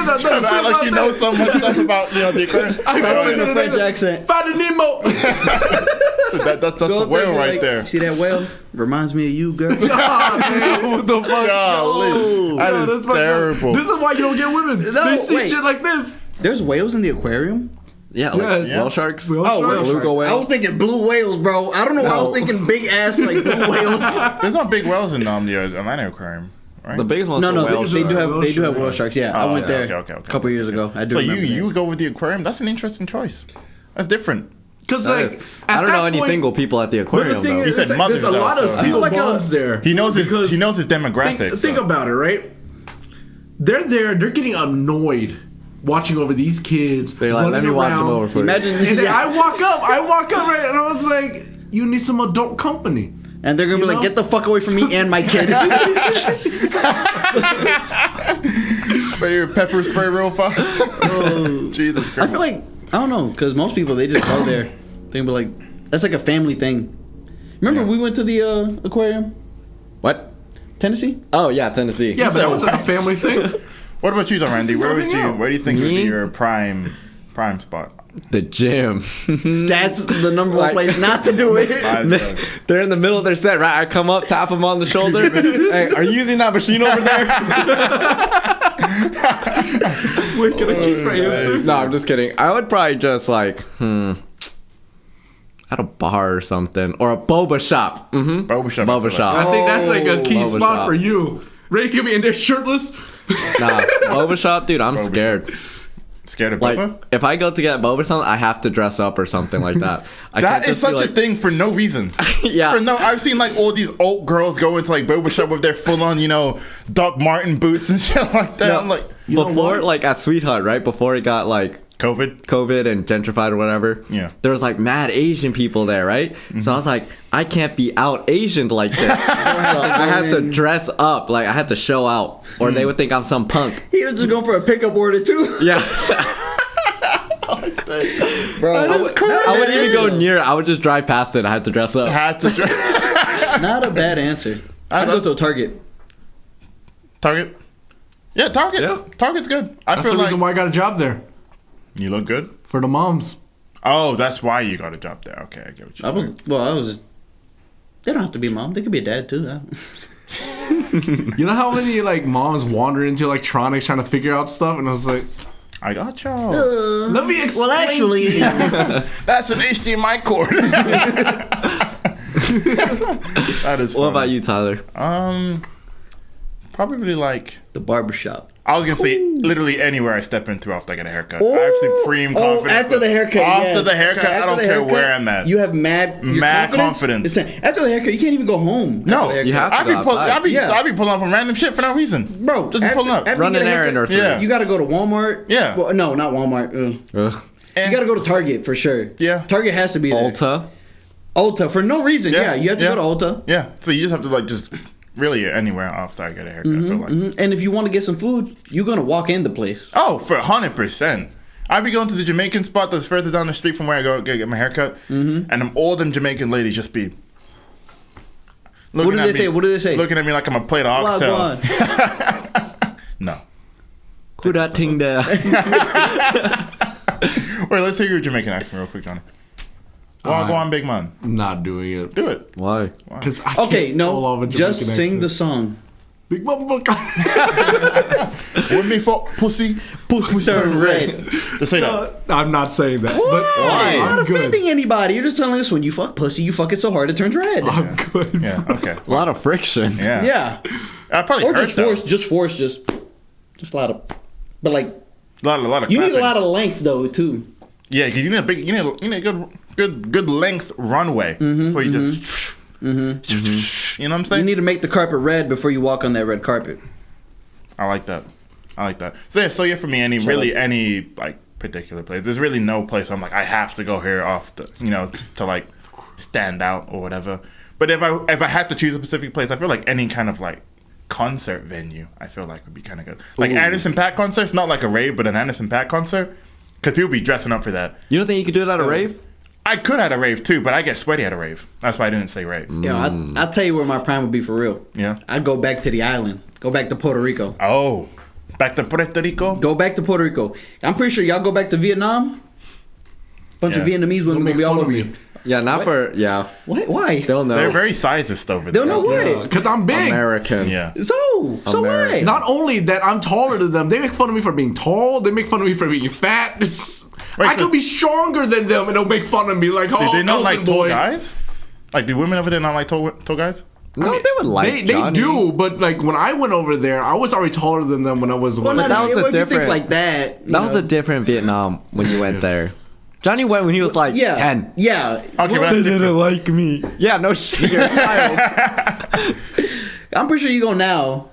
Like you know so much stuff about the aquarium. I go in a French accent. Finding Nemo. That's Go a up whale and be right like, there. See that whale? Reminds me of you, girl. Ah, man, what the fuck? Golly, that No, is that's fucked up. terrible. This is why you don't get women. No, They see wait. shit like this. There's whales in the aquarium. yeah, like Yeah. whale sharks. Whale Oh, sharks. whale Beluga sharks. whales. I was thinking blue whales, bro. I don't know why I was thinking big ass like blue whales. There's no big whales in the Atlanta aquarium, right? The biggest one's No, the no, whale they do shark. have whale sharks. Yeah, I Oh, went yeah, there okay. a couple years ago. I do So remember you that. would go with the aquarium? That's an interesting choice. That's different. Because That like, is. I don't know any single people at the aquarium, thing though. He is, said there's mothers, a lot though, of so- single Like a- moms there. He knows his Because demographics. Think about it, right? They're there. They're getting annoyed watching over these kids. So you're like, let me running watch them around. over for you. Imagine, And then I walk up right, and I was like, you need some adult company. and they're gonna be You like, know? "Get the fuck away from me and my kid." Spray your pepper spray real fast. Oh. Jesus I Christ. feel like I don't know, because most people they just go there. They be like, that's like a family thing. Remember Yeah. we went to the aquarium, What? Tennessee? Oh yeah, Tennessee. Yeah, but that was like a what? family thing. What about you, though, Randy? Where Nothing else. do you think would be Me? your prime spot? The gym. That's the number one Like- place not to do it. They're in the middle of their set, right? I come up, tap them on the shoulder. Hey, are you using that machine over there? Wait, can I change my answer? No, I'm just kidding. I would probably just like, at a bar or something, or a boba shop. Mm-hmm. Boba shop. Boba shop. I think that's like a key Boba spot shop. for you. Ray's gonna be in there shirtless. Nah, boba shop, dude. I'm Boba scared. Scared of Like, boba? if I go to get boba something, I have to dress up or something like that. I That can't is just be such a like- thing for no reason. Yeah. For no, I've seen like all these old girls go into like boba shop with their full on, Doc Marten boots and shit like that. No, I'm like, before, like at Sweet Hut, right? Before it got like COVID. and gentrified or whatever. Yeah. There was like mad Asian people there, right? So I was like, I can't be out Asian like this. So I had to dress up, like I had to show out, or they would think I'm some punk. He was just going for a pickup order too. Yeah. Bro, I wouldn't even go near it. I would just drive past it. I had to dress up. Had to not a bad answer. I'd go to a Target. Target. Yeah, Target. Yeah. Target's good. I That's feel the like reason why I got a job there you look good. for the moms. Oh, that's why you got a job there. Okay, I get what you're saying. I was just. They don't have to be a mom. They could be a dad too. You know how many like moms wander into electronics trying to figure out stuff, and I was like, I got y'all. let me explain. Well, actually, to you. That's an HDMI cord. That is funny. What about you, Tyler? Probably like the barbershop. I was gonna say literally anywhere I step into after I get a haircut. I have supreme confidence. After the haircut. After yes. the haircut, I After don't the care haircut, where I'm at. You have mad confidence. Listen, after the haircut, you can't even go home. No, after the you haircut. have to go outside. I be pulling up on random shit for no reason. Bro, Just be pulling up. after Run you get an a errand or haircut, three. Yeah. You got to go to Walmart. Yeah. Well, no, not Walmart. Ugh. You got to go to Target for sure. Yeah. Target has to be there. Ulta. Ulta for no reason. Yeah, you have to yeah. go to Ulta. Yeah, so you just have to like just really anywhere after I get a haircut. I feel like. Mhm. And if you want to get some food, you're gonna walk in the place. Oh, for 100%. I be going to the Jamaican spot that's further down the street from where I go get my haircut, and all them Jamaican ladies just be. What do they say? What do they say? Looking at me like I'm a plate of oxtail. Wagwan. No. Who that thing there? Wait, let's hear your Jamaican accent real quick, Johnny. Go on, big man. Not doing it. Do it. Why? Because Okay, no, just sing the song. Big motherfucker. With me for pussy Turn red. Just say that. I'm not saying that. But Why? You're I'm not good. offending anybody. You're just telling us when you fuck pussy, you fuck it so hard it turns red. I'm good. Yeah, okay. A lot of friction. Yeah. Yeah. I probably Or hurt just though. force, just a lot of. But like, A lot of you need a clapping. lot of length though too. Yeah, because you need a good length runway before you just. You know what I'm You saying? need to make the carpet red before you walk on that red carpet. I like that. So yeah, for me, any like particular place. There's really no place I'm like I have to go here to like stand out or whatever. But if I had to choose a specific place, I feel like any kind of like concert venue, I feel like would be kind of good. Like Anderson .Paak concerts, not like a rave, but an Anderson .Paak concert, because people be dressing up for that. You don't think you could do it at a rave? I could at a rave too, but I get sweaty at a rave. That's why I didn't say rave. Yeah, I'll tell you where my prime would be for real. Yeah. I'd go back to the island. Go back to Puerto Rico. Oh, back to Puerto Rico. Go back to Puerto Rico. I'm pretty sure y'all go back to Vietnam. Bunch of Yeah. Vietnamese women Don't will make be all fun of over me. you. Yeah, not for What? Why? They'll know. They're very sizist over there. They'll know what? Because I'm big. American. Yeah. So what? American. Not only that, I'm taller than them. They make fun of me for being tall. They make fun of me for being fat. Wait, I so- could be stronger than them, and they'll make fun of me like, "Oh, Do they not like elephant tall boy." guys? Like, do women over there not like tall guys? No, they would like They Johnny. do, but like when I went over there, I was already taller than them when I was. Well, But not that was if a you think different- like that. That was a different Vietnam when you went there. Johnny went when he was like 10. Yeah. Okay, Well, but that's different. like me. Yeah, no shit. You're a child. I'm pretty sure you go now.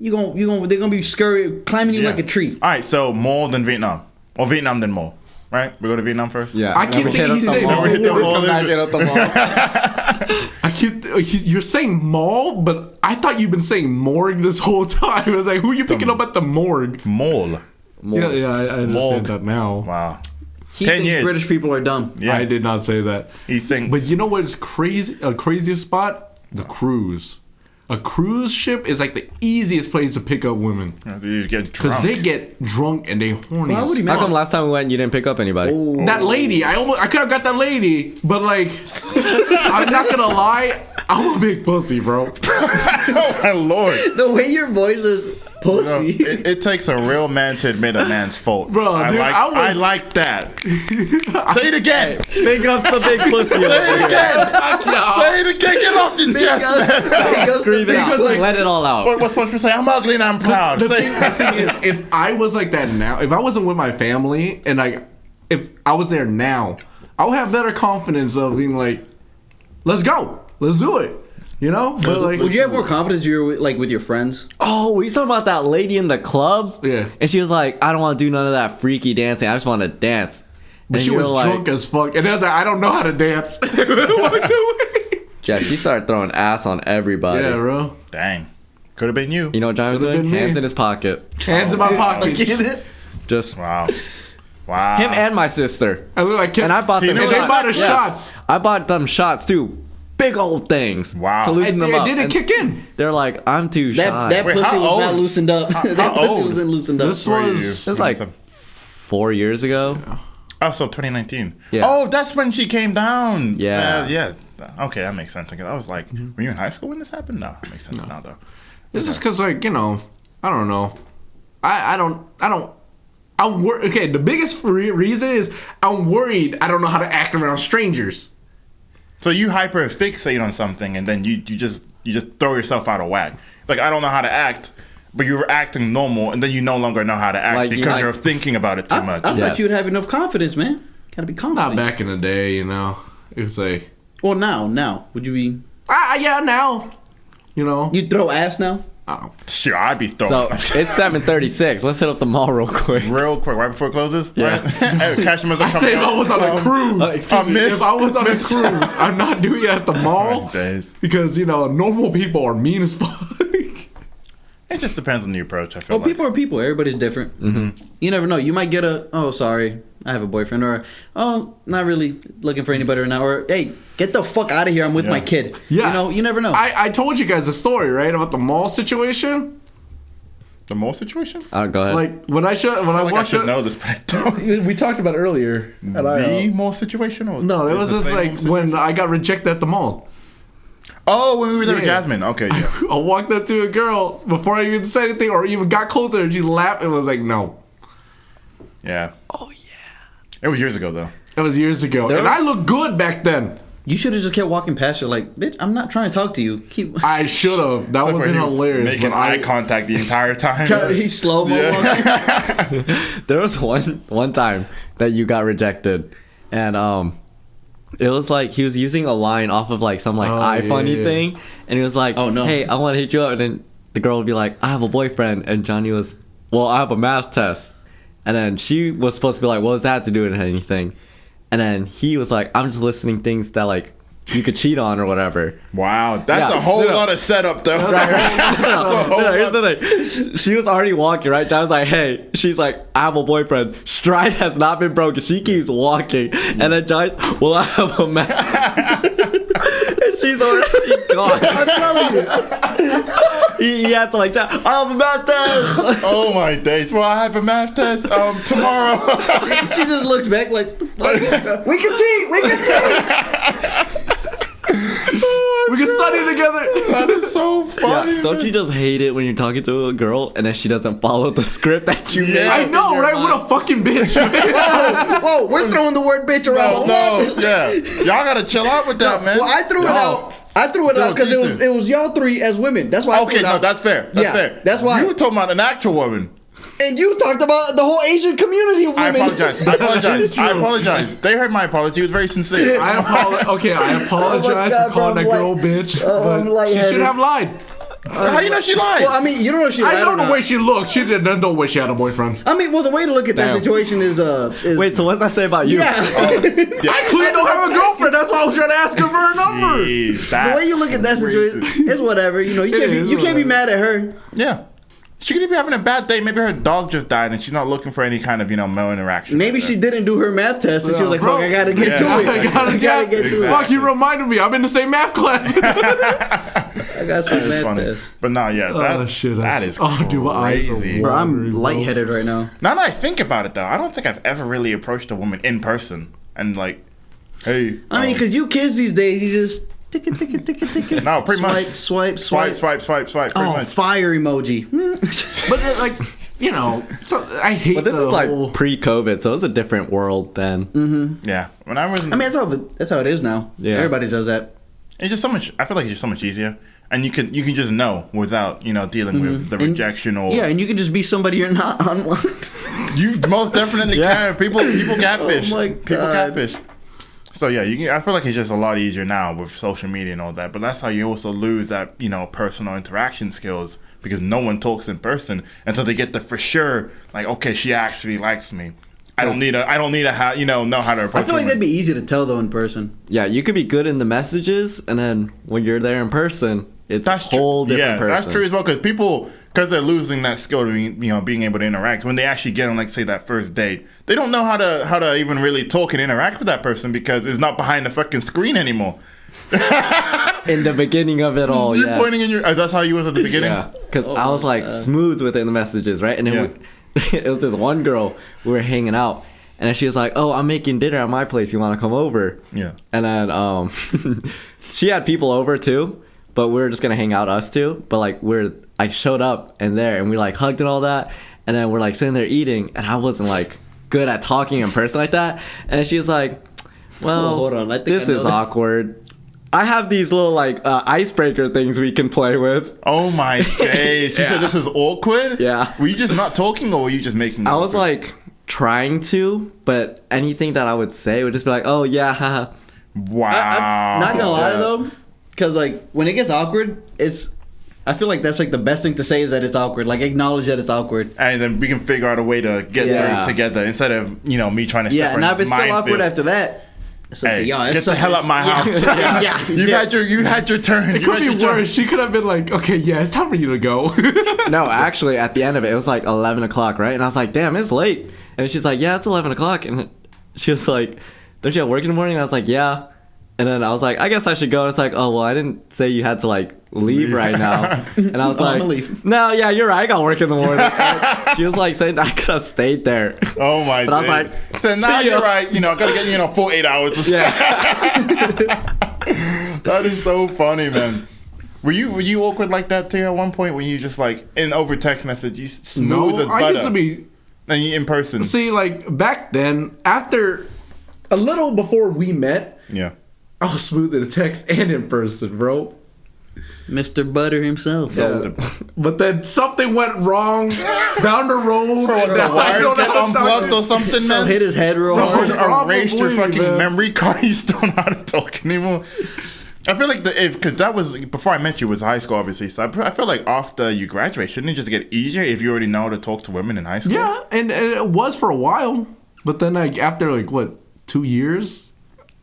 they're gonna be scurry climbing you Yeah. like a tree. All right, so more than Vietnam, or Vietnam then more, right? We go to Vietnam first. Yeah. I keep Never thinking hit he's up the saying mall. Never hit the mall. Come back, hit up the mall. You're saying mall, but I thought you've been saying morgue this whole time. I was like, who are you picking up at the morgue? Mall. Yeah, I understand Morgue. that now. Wow. He 10 thinks years. British people are dumb. Yeah. I did not say that. He thinks. But you know what's crazy? A craziest spot? The cruise. A cruise ship is like the easiest place to pick up women You get because drunk. they get drunk and they horny. Why as would he How fuck. come last time we went, you didn't pick up anybody? That lady, I could have got that lady, but like, I'm not gonna lie, I'm a big pussy, bro. Oh my lord. The way your voice is pussy. It takes a real man to admit a man's fault. Bro, dude, I like that. Say it again. Big up's the big pussy. Say it again. No. Say it again. Get off your chest, man. Scream it out. Let it all out. What's supposed to say? I'm ugly and I'm proud. The Say thing is, if I was like that now, if I wasn't with my family and like, if I was there now, I would have better confidence of being like, let's go, let's do it, you know? But like, Would you have more confidence if you were with your friends? Oh, we talking about that lady in the club? Yeah. And she was like, I don't want to do none of that freaky dancing. I just want to dance. But And she you was were like, drunk as fuck, and I was like, I don't know how to dance. Walked away. Jack, she started throwing ass on everybody. Yeah, bro. Dang. Could have been you. You know what John was Could've doing? been me. Hands in his pocket. Hands in my pocket. Get it? Just Wow. Wow. him and my sister. I look like, And I bought them Tina and they was bought us Yes. shots. I bought them shots too. Big old things. Wow. To loosen And them it up. didn't And kick in. They're like, I'm too shy. That Wait, pussy how was old? not loosened up. That how pussy old? wasn't loosened up. This Where are you? was It's like 4 years ago. Oh, so 2019. Yeah. Oh, that's when she came down. Yeah. Yeah. Okay, that makes sense. I was like, were you in high school when this happened? No, it makes sense now though. It's just because, like, you know, I don't know. I'm worried. Okay, the biggest reason is I'm worried I don't know how to act around strangers. So you hyper fixate on something and then you just throw yourself out of whack. It's like I don't know how to act, but you're acting normal and then you no longer know how to act Like, because you're you're thinking about it too I much. thought Yes. you'd have enough confidence, man. Gotta be confident. Not back in the day, you know. It was like, Well, now, would you be? yeah, now. You know. You throw ass now? Oh. Sure, I'd be throwing. So it's 7:36. Let's hit up the mall real quick. Real quick, right before it closes. Yeah. Right? Hey, Cashman's I say if I was on a cruise. excuse me. If I was on a cruise, I'm not doing it at the mall. Days. Because, you know, normal people are mean as fuck. It just depends on the approach. I feel Well, like. people are people. Everybody's different. Mm-hmm. You never know. You might get oh, sorry, I have a boyfriend, or oh, not really looking for anybody right now, or hey, get the fuck out of here. I'm with Yeah. my kid. Yeah. You know, you never know. I told you guys the story, right? About the mall situation. The mole situation? Go ahead. Like, when I I watched like I should it, know this, but I don't. we talked about it earlier. And The mole situation? Or no, it is was the just same like mole situation? when I got rejected at the mall. Oh, when we were there with Yeah. Jasmine. Okay, yeah. I walked up to a girl before I even said anything or even got closer, and she laughed and was like, "No." Yeah. oh yeah. It was years ago, though. That was years ago, There and was- I looked good back then. You should have just kept walking past her, like, bitch. I'm not trying to talk to you. Keep. I should have. That would have Except for been he was hilarious. Making But eye contact the entire time. He's slow mo. There was one time that you got rejected, and it was like he was using a line off of like some like iFunny yeah. thing, and he was like, Oh, no. hey, I want to hit you up," and then the girl would be like, "I have a boyfriend," and Johnny was, "Well, I have a math test," and then she was supposed to be like, "What does that have to do with anything?" And then he was like, "I'm just listening things that like you could cheat on or whatever." Wow, that's Yeah. a whole No. lot of setup, though. No, here's the thing. She was already walking, right? John's like, "Hey," she's like, "I have a boyfriend. Stride has not been broken." She keeps walking, and then John's, "Well, I have a math." And she's already gone. I'm telling you. He had to like, "I have a math test." Oh my days. Well, I have a math test tomorrow. She just looks back like, the fuck? We can cheat. We can cheat. we can study together. That is so funny. Yeah, don't you just hate it when you're talking to a girl and then she doesn't follow the script that you made? I know, right? What a fucking bitch. Whoa, we're throwing the word bitch around. No, yeah. Y'all gotta chill out with that, man. Well, I threw it out. I threw it No, out because you it was y'all three as women. That's why. I Okay, threw it no, out. that's fair. That's Yeah, fair. that's why. You were talking about an actual woman. And you talked about the whole Asian community of I women. apologize. I apologize. They heard my apology. It was very sincere. I apologize God, for calling bro, that girl I'm bitch, I'm but she lightheaded. should have lied. How you know she lied? Well, I mean, you don't know if she lied I know or the not. way she looked. She didn't know when she had a boyfriend. I mean, well, the way to look at that Damn. situation is Wait, so what's that say about you? yeah. I clearly don't have a girlfriend. That's why I was trying to ask her for her number. Jeez, The way you look at that situation is whatever. You know, you can't be mad at her. Yeah. She could be having a bad day. Maybe her dog just died and she's not looking for any kind of, male interaction. Maybe she didn't do her math test and she was like, Bro. "Fuck, I gotta get to it. I gotta get to it. Fuck, you reminded me. I'm in the same math class. I got some It's math funny. test." But no, yeah, that, Oh, shit, that that's- is oh, dude, my eyes are crazy. Bro, Sorry, I'm bro. lightheaded right now. Now that I think about it, though, I don't think I've ever really approached a woman in person and like, hey. I mean, because you kids these days, you just tick it. No, pretty much. Swipe. Swipe, pretty Oh, much. fire emoji. But so I hate. But this the is like whole- pre-COVID, so it was a different world then. Yeah. When I was, I mean, that's how it is now. Yeah. Everybody does that. it's just so much. I feel like it's just so much easier, and you can just know without dealing with the And- rejection or Yeah, and you can just be somebody you're not online. you most definitely Yeah. can. People catfish. Oh my People God. catfish. So yeah, I feel like it's just a lot easier now with social media and all that. But that's how you also lose that personal interaction skills because no one talks in person until they get the for sure like, okay, she actually likes me. I don't need to know how to approach. I feel like women. that'd be easy to tell though in person. Yeah, you could be good in the messages, and then when you're there in person, it's a That's true. whole different person. That's true as well because they're losing that skill to being able to interact. When they actually get on, like, say, that first date, they don't know how to even really talk and interact with that person because it's not behind the fucking screen anymore. In the beginning of it all, You're yeah. pointing in your. That's how you was at the beginning. Yeah, because I was like smooth within the messages, right? And then it was this one girl, we were hanging out, and then she was like, "Oh, I'm making dinner at my place. You want to come over?" Yeah. And then she had people over too, but we were just gonna hang out us two. But like I showed up and we like hugged and all that, and then we're like sitting there eating, and I wasn't like good at talking in person like that. And then she was like, "Well, hold on, I think this I know is this." awkward. I have these little like icebreaker things we can play with." Oh my days! She said this was awkward. Yeah. Were you just not talking, or were you just making? I was like trying to, but anything that I would say would just be like, "Oh yeah, haha." wow. I'm not gonna lie Yeah. though, because like when it gets awkward, I feel like that's like the best thing to say is that it's awkward. Like acknowledge that it's awkward. And then we can figure out a way to get through Yeah. it together instead of me trying to. Step Yeah, in now if this it's still awkward minefield. after that, it's like, Hey, yo, get it's the hell out my house. Yeah, you had your turn. It could be worse. She could have been like, "Okay, yeah, it's time for you to go." No, actually, at the end of it, it was like 11 o'clock, right? And I was like, "Damn, it's late." And she's like, "Yeah, it's 11 o'clock." And she was like, "Don't you have work in the morning?" And I was like, "Yeah." And then I was like, "I guess I should go." And it's like, "Oh, well, I didn't say you had to like leave right now." And I was Oh, like, I'ma leave. "No, yeah, you're right. I got work in the morning." And she was like saying I could have stayed there. Oh my! But I was days. like, so now "See you're ya." right. I gotta get 4 8 hours. To sleep. Yeah. That is so funny, man. Were you awkward like that too at one point? When you just like over text message, you smooth as No, I butter, used to be. and you in person. See, like back then, after a little before we met, Yeah. I was smooth in the text and in person, bro. Mr. Butter himself. Yeah. But then something went wrong down the road. and The now I wires don't know get how to talk unplugged to- or something, So man. hit his head real hard. Someone erased your Probably, fucking man. memory card. You still don't know how to talk anymore. I feel like because that was before I met you was high school, obviously. So I feel like after you graduate, shouldn't it just get easier if you already know how to talk to women in high school? Yeah, and it was for a while, but then like after like what 2 years,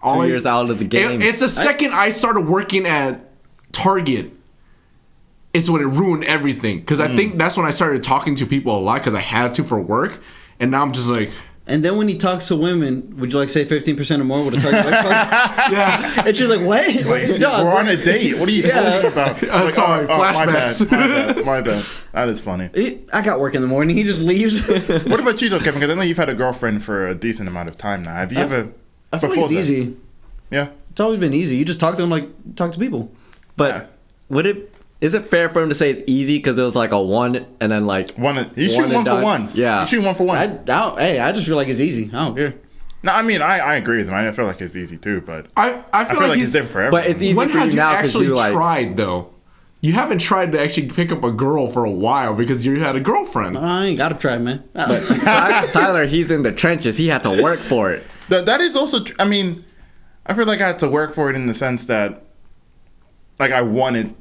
2 years out of the game. It's the second I started working at Target. It's when it ruined everything because I think that's when I started talking to people a lot because I had to for work, and now I'm just like, And then when he talks to women, would you like say 15% or more with a target work card? yeah. And she's like, what? Dog, We're on a date. What are you talking about? I'm sorry, flashbacks. My bad. That is funny. I got work in the morning. He just leaves. What about you though, Kevin? Because I know you've had a girlfriend for a decent amount of time now. Have you ever? I feel like before it's that? easy. Yeah. It's always been easy. You just talk to them like talk to people. But is it fair for him to say it's easy because it was like a one and then like You shoot and one for done? one. Yeah. You shoot one for one. I just feel like it's easy. I don't care. No, I mean I agree with him. I feel like it's easy too, but I feel like like it's different for everyone. But it's easy When for had you you now because actually you like. tried though? You haven't tried to actually pick up a girl for a while because you had a girlfriend. I ain't gotta try, man. Tyler, he's in the trenches. He had to work for it. That is also. I mean, I feel like I had to work for it in the sense that, like I wanted.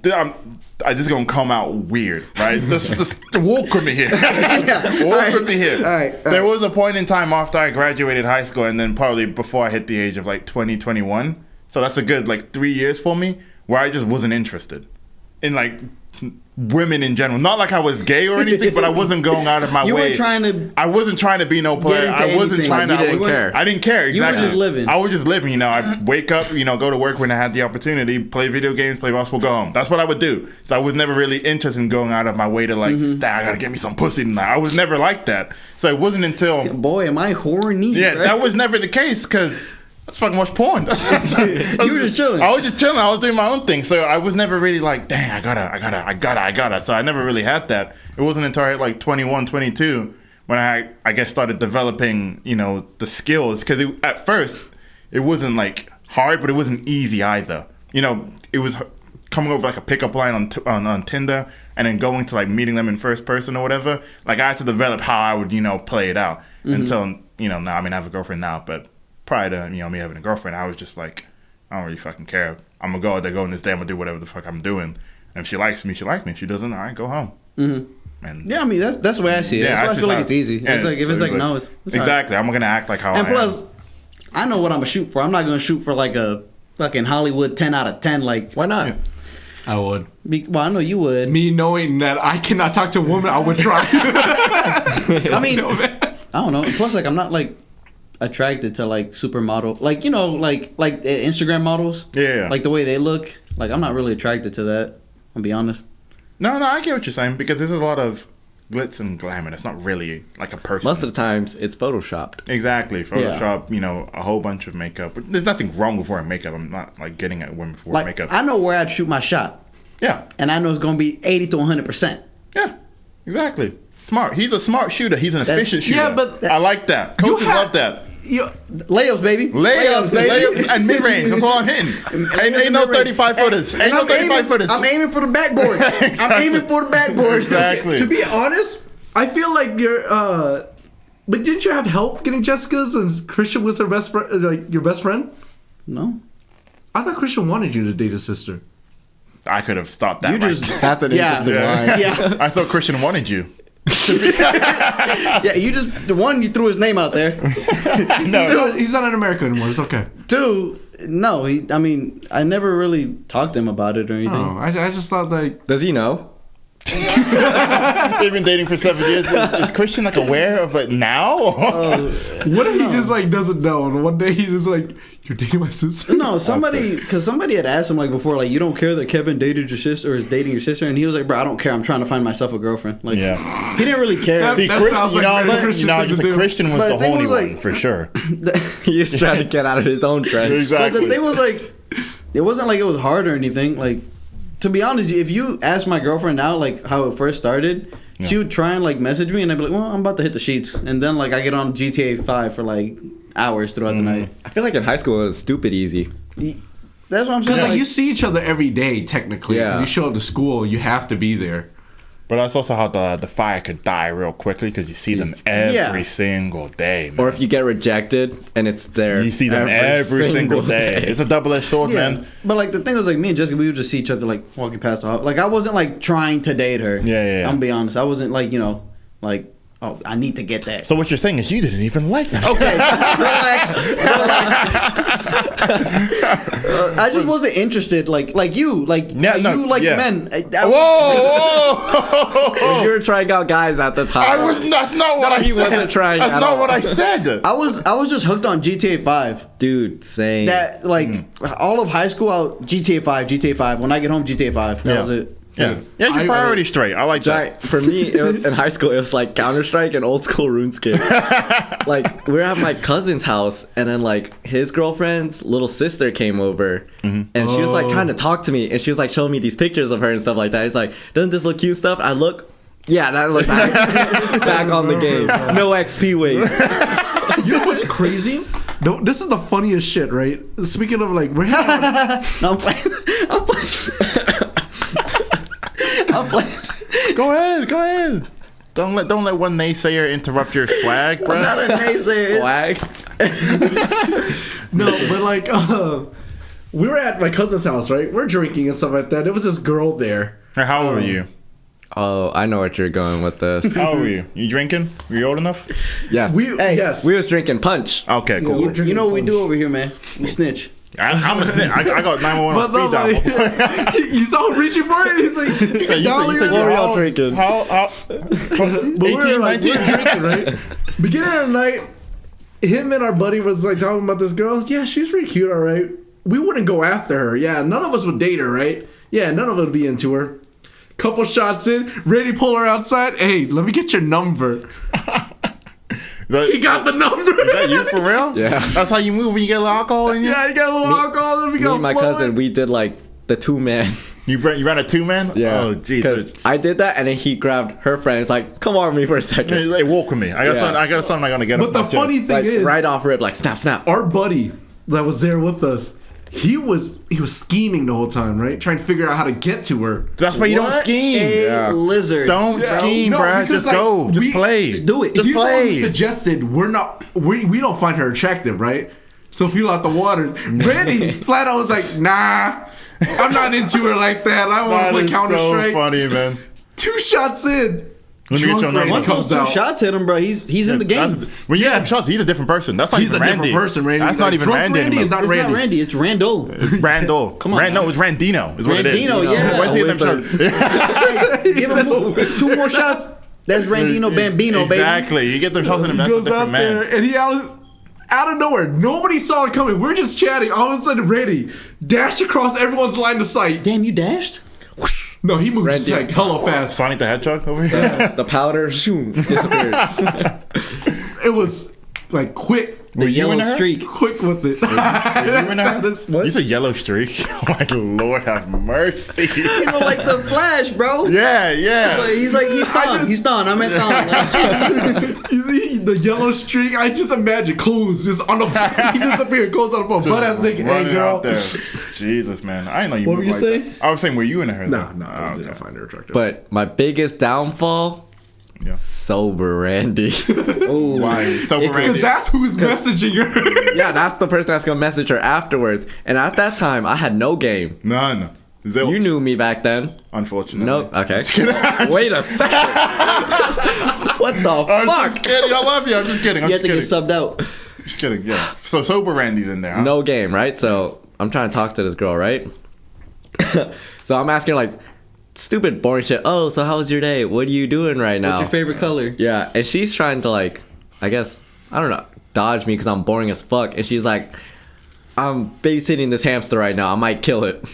I just gonna come out weird, right? Just walk with me here. Walk with me here. All right. There was a point in time after I graduated high school, and then probably before I hit the age of like 20, 21. So that's a good like 3 years for me, where I just wasn't interested in like women in general. Not like I was gay or anything, but I wasn't going out of my You way. weren't trying to. I wasn't trying to be no player. into I wasn't anything. trying Like, to. you didn't care. I didn't care. You were Exactly. just living. I was just living. You know, I wake up. You know, go to work when I had the opportunity. Play video games. Play basketball. Go home. That's what I would do. So I was never really interested in going out of my way to like, "Dad, I gotta get me some pussy tonight." I was never like that. So it wasn't until Boy, am I horny? yeah, right? that was never the case because. Let's fucking watch porn. You were just chilling. I was just chilling. I was doing my own thing. So I was never really like, dang, I gotta. So I never really had that. It wasn't until I hit like 21, 22 when I guess started developing, you know, the skills. Because at first, it wasn't like hard, but it wasn't easy either. You know, it was coming over like a pickup line on Tinder and then going to like meeting them in first person or whatever. Like I had to develop how I would, you know, play it out until, you know, now I mean I have a girlfriend now, but prior to, you know, me having a girlfriend, I was just like, I don't really fucking care. I'm gonna go out there, go in this day, I'm gonna do whatever the fuck I'm doing. And if she likes me, she likes me. If she doesn't, all right, go home. And Yeah, I mean that's the way I see it. That's why I feel like it's easy. It's like if it's like no, it's exactly. I'm gonna act like how And I plus, am. I know what I'm gonna shoot for. I'm not gonna shoot for like a fucking Hollywood 10 out of 10. Like, Why not? Yeah. I would. well, I know you would. Me knowing that I cannot talk to a woman, I would try. I mean, I don't know. Plus, like, I'm not like attracted to like supermodel, like, you know, like Instagram models. Yeah. Like the way they look. Like, I'm not really attracted to that. I'll be honest. No, I get what you're saying because there's a lot of glitz and glamour. It's not really like a person. Most of the times, it's photoshopped. Exactly. Photoshop, you know, a whole bunch of makeup. There's nothing wrong with wearing makeup. I'm not like getting at women for wearing Like, makeup. I know where I'd shoot my shot, Yeah. and I know it's gonna be 80 to 100%. Yeah. Exactly. Smart. He's a smart shooter. He's an efficient shooter. Yeah, but I like that. Coaches have- love that. Layups, baby. Layups and mid range. That's all I'm hitting. Ain't no 35 footers. Ain't no 35 footers. I'm aiming for the backboard. I'm aiming for the backboard. Exactly. To be honest, I feel like you're. But didn't you have help getting Jessica's and Christian was her best friend, like your best friend? No. I thought Christian wanted you to date his sister. I could have stopped that. You right just there. That's an interesting line. Yeah. I thought Christian wanted you. Yeah, you just the one you threw his name out there. No. He's not in America anymore. It's okay. Two, no, I mean, I never really talked to him about it or anything. Oh, I just thought like Does he know? They've been dating for 7 years. Is Christian like aware of it now? what if he just like doesn't know and one day he's just like you're dating my sister? No, somebody had asked him like before, like, you don't care that Kevin dated your sister or is dating your sister, and he was like, bro, I don't care. I'm trying to find myself a girlfriend. Like, Yeah. he didn't really care. See, That Christian, sounds you like know, very Christian thing to just do. Christian was But the the thing horny was, like- one for sure. He's trying to get out of his own trend. Exactly. But the thing was, like, it wasn't like it was hard or anything. Like, to be honest, if you ask my girlfriend now, like, how it first started, she would try and, like, message me, and I'd be like, well, I'm about to hit the sheets. And then, like, I get on GTA 5 for, like, hours throughout the night. I feel like in high school it was stupid easy. That's what I'm saying. Because like Like, you see each other every day technically. Yeah. Yeah. You show up to school, you have to be there. But that's also how the fire could die real quickly because you see them every single day, man. Or if you get rejected and it's there. You see them every single day. It's a double-edged sword, man. But like the thing was, like, me and Jessica, we would just see each other like walking past the hall. Like, I wasn't like trying to date her. Yeah. I'm gonna be honest. I wasn't like, you know, like, oh, I need to get that. So what you're saying is you didn't even like them. Okay, relax. I just wasn't interested, like you, like Yeah, no, you, like yeah. men. Whoa! You were trying out guys at the time. That's not what I he said. wasn't trying That's at not all. what I said. I was just hooked on GTA 5. Dude, same. That like all of high school, GTA 5. When I get home, GTA 5. That Yeah. was it. Yeah, your priority straight. I like that. For me, it was in high school. It was like Counter Strike and old school RuneScape. Like we were at my cousin's house, and then like his girlfriend's little sister came over, and she was like trying to talk to me, and she was like showing me these pictures of her and stuff like that. It's like, doesn't this look cute stuff? I look. Yeah, that looks back on the game. No XP waste. You know what's crazy? No, this is the funniest shit, right? Speaking of like, we're having No, I'm playing. I'm playing. Go ahead. Don't let one naysayer interrupt your swag, bro. Not a naysayer. Swag. no, but like, we were at my cousin's house, right? We're drinking and stuff like that. There was this girl there. How old were you? Oh, I know what you're going with this. How old were you? You drinking? Were you old enough? Yes. Yes. We was drinking punch. Okay, cool. You know what we do over here, man? We snitch. I'm a snitch. I got 911 on speed dial. You saw him reaching for it? He's like, You said What were how y'all old- drinking? How? But we were 18, like, 19? we're drinking, right? Beginning of the night, him and our buddy was like talking about this girl. Yeah, she's pretty cute, all right. We wouldn't go after her. Yeah, none of us would date her, right? Yeah, none of us would be into her. Couple shots in, ready to pull her outside. Hey, let me get your number. He got the number. Is that you for real? Yeah. That's how you move when you get a little alcohol in you? Yeah, you got a little alcohol. And we Me got and my flowing. cousin, we did like the 2-man. You ran a 2-man? Yeah. Oh, jeez. Because I did that, and then he grabbed her friend. It's like, come on with me for a second. Hey, walk with me. I got something I gotta get But off the my chest. funny thing Like is, right off rip, like snap, snap. our buddy that was there with us, he was scheming the whole time, right? Trying to figure out how to get to her. That's why you don't What scheme. a Yeah. lizard. Don't scheme, No, bruh. because, Just like, go. Just play. Just do it. Just He's the one who play. suggested we don't find her attractive, right? So feel out the water. Randy flat out was like, nah, I'm not into her like that. I want to That play is Counter so Strike. funny, man. 2 shots in. Let me get your Drunk number. Randy Once those comes 2 out. shots hit him, bro, he's in the game. When you have shots, he's a different person. That's not He's even a Randy. different person, Randy. That's not Like, even drunk Randy. Randy is anymore. not It's Randy. not Randy, it's Randall. Randall. Come on, No, now. it's Randino. Is what it is. Randino, yeah. When's he in them shots? Give him 2 more shots. That's Randino Bambino, baby. Exactly. You get them shots in him. That's a Goes different out there man. and he out of nowhere. Nobody saw it coming. We're just chatting. All of a sudden, Randy dashed across everyone's line of sight. Damn, you dashed? No, he moved just Randy. like hella fast. Sonic the Hedgehog over here. The powder, shoom, disappeared. It was like quick. The yellow in her? streak. Quick with it. You said yellow streak. Oh my Lord, have mercy. You know, like the Flash, bro. Yeah, yeah. But he's like, he's done. I'm at done. You see the yellow streak? I just imagine clues just on the phone. He disappeared, goes on the phone. Butt ass nigga, hey Running girl. out there. Jesus, man. I didn't know you What moved were you like saying? that. I was saying, were you into her? No, though? no, Oh, I okay. didn't find her attractive. But my biggest downfall, Yeah. sober Randy. Oh, Why? So because Randy. that's who's messaging her. Yeah, that's the person that's gonna message her afterwards. And at that time, I had no game. None. Zilch. You knew me back then. Unfortunately. No, okay. Wait a second. What the I'm fuck? just kidding. I love you. I'm just kidding. I'm you have just to kidding. get subbed out. Just kidding. Yeah. So sober Randy's in there. Huh? No game, right? So I'm trying to talk to this girl, right? So I'm asking her like stupid boring shit. Oh, so how's your day? What are you doing right now? What's your favorite color? Yeah, and she's trying to like, I guess, I don't know, dodge me because I'm boring as fuck. And she's like, I'm babysitting this hamster right now. I might kill it.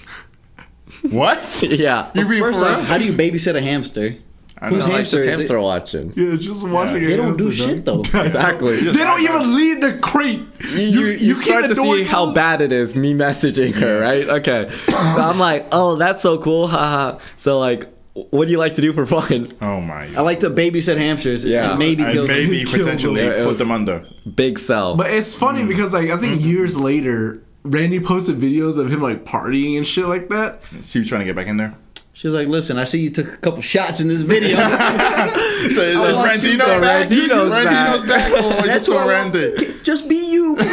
What? Yeah. You being First for off, real? how do you babysit a hamster? I Whose know. Like hamster just is it? hamster watching. Yeah, just watching her. They don't do hamster, shit though. Exactly. They don't even leave the crate. You keep start the to door see how closed. bad it is me messaging her, right? Okay. So I'm like, oh, that's so cool, haha. So like, what do you like to do for fun? Oh my. I like to babysit hamsters. Yeah. And maybe And kill maybe kill them. potentially Yeah, it put was- them under. Big sell. But it's funny because like I think years later, Randy posted videos of him like partying and shit like that. She was trying to get back in there. She was like, listen, I see you took a couple shots in this video. So is want you Randino to- back? Randino's Randino's back. Oh, That's just who go I want. Randy. Just be you, please.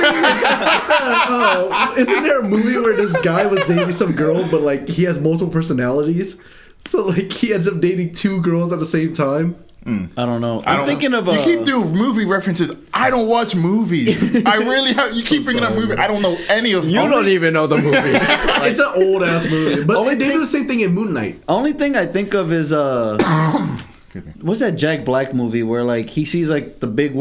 Isn't there a movie where this guy was dating some girl, but like he has multiple personalities? So like he ends up dating 2 girls at the same time. I don't know. I I'm don't- thinking of You keep doing movie references. I don't watch movies. I really have. You keep bringing up movies. I don't know any of them. you don't even know the movie. It's an old ass movie, but they do the same thing in Moon Knight. Only thing I think of is what's that Jack Black movie where like he sees like the bigger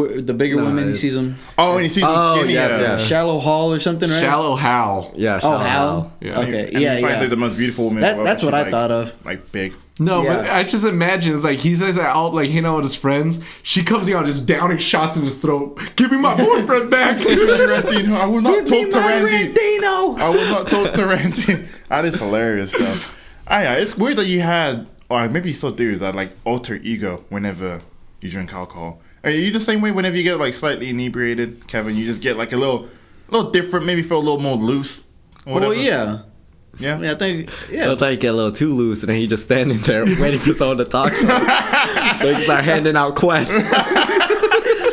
No, women, he it's- sees them Oh, and he sees Oh, them skinny. yes, yes. Shallow Hall or something, right? Shallow Hal. Yeah. Oh, Hal. Hal. Yeah. Okay, And yeah, you find yeah. they're the most beautiful woman. in the world, That's but what she's, I thought of. Like big. No, Yeah. but I just imagine it's like he says that out like hanging out with his friends. She comes out just downing shots in his throat. Give me my boyfriend back. Randino, I will not talk to Randy. Randino. I will not talk to Randy. That is hilarious stuff. Yeah, it's weird that you had, or maybe you still do, that like alter ego whenever you drink alcohol. Are you the same way whenever you get like slightly inebriated, Kevin? You just get like a little different, maybe feel a little more loose. Or Well, whatever? yeah. Yeah. I think yeah. Sometimes you get a little too loose, and then you just standing there waiting for someone to talk to him. So you start handing out quests.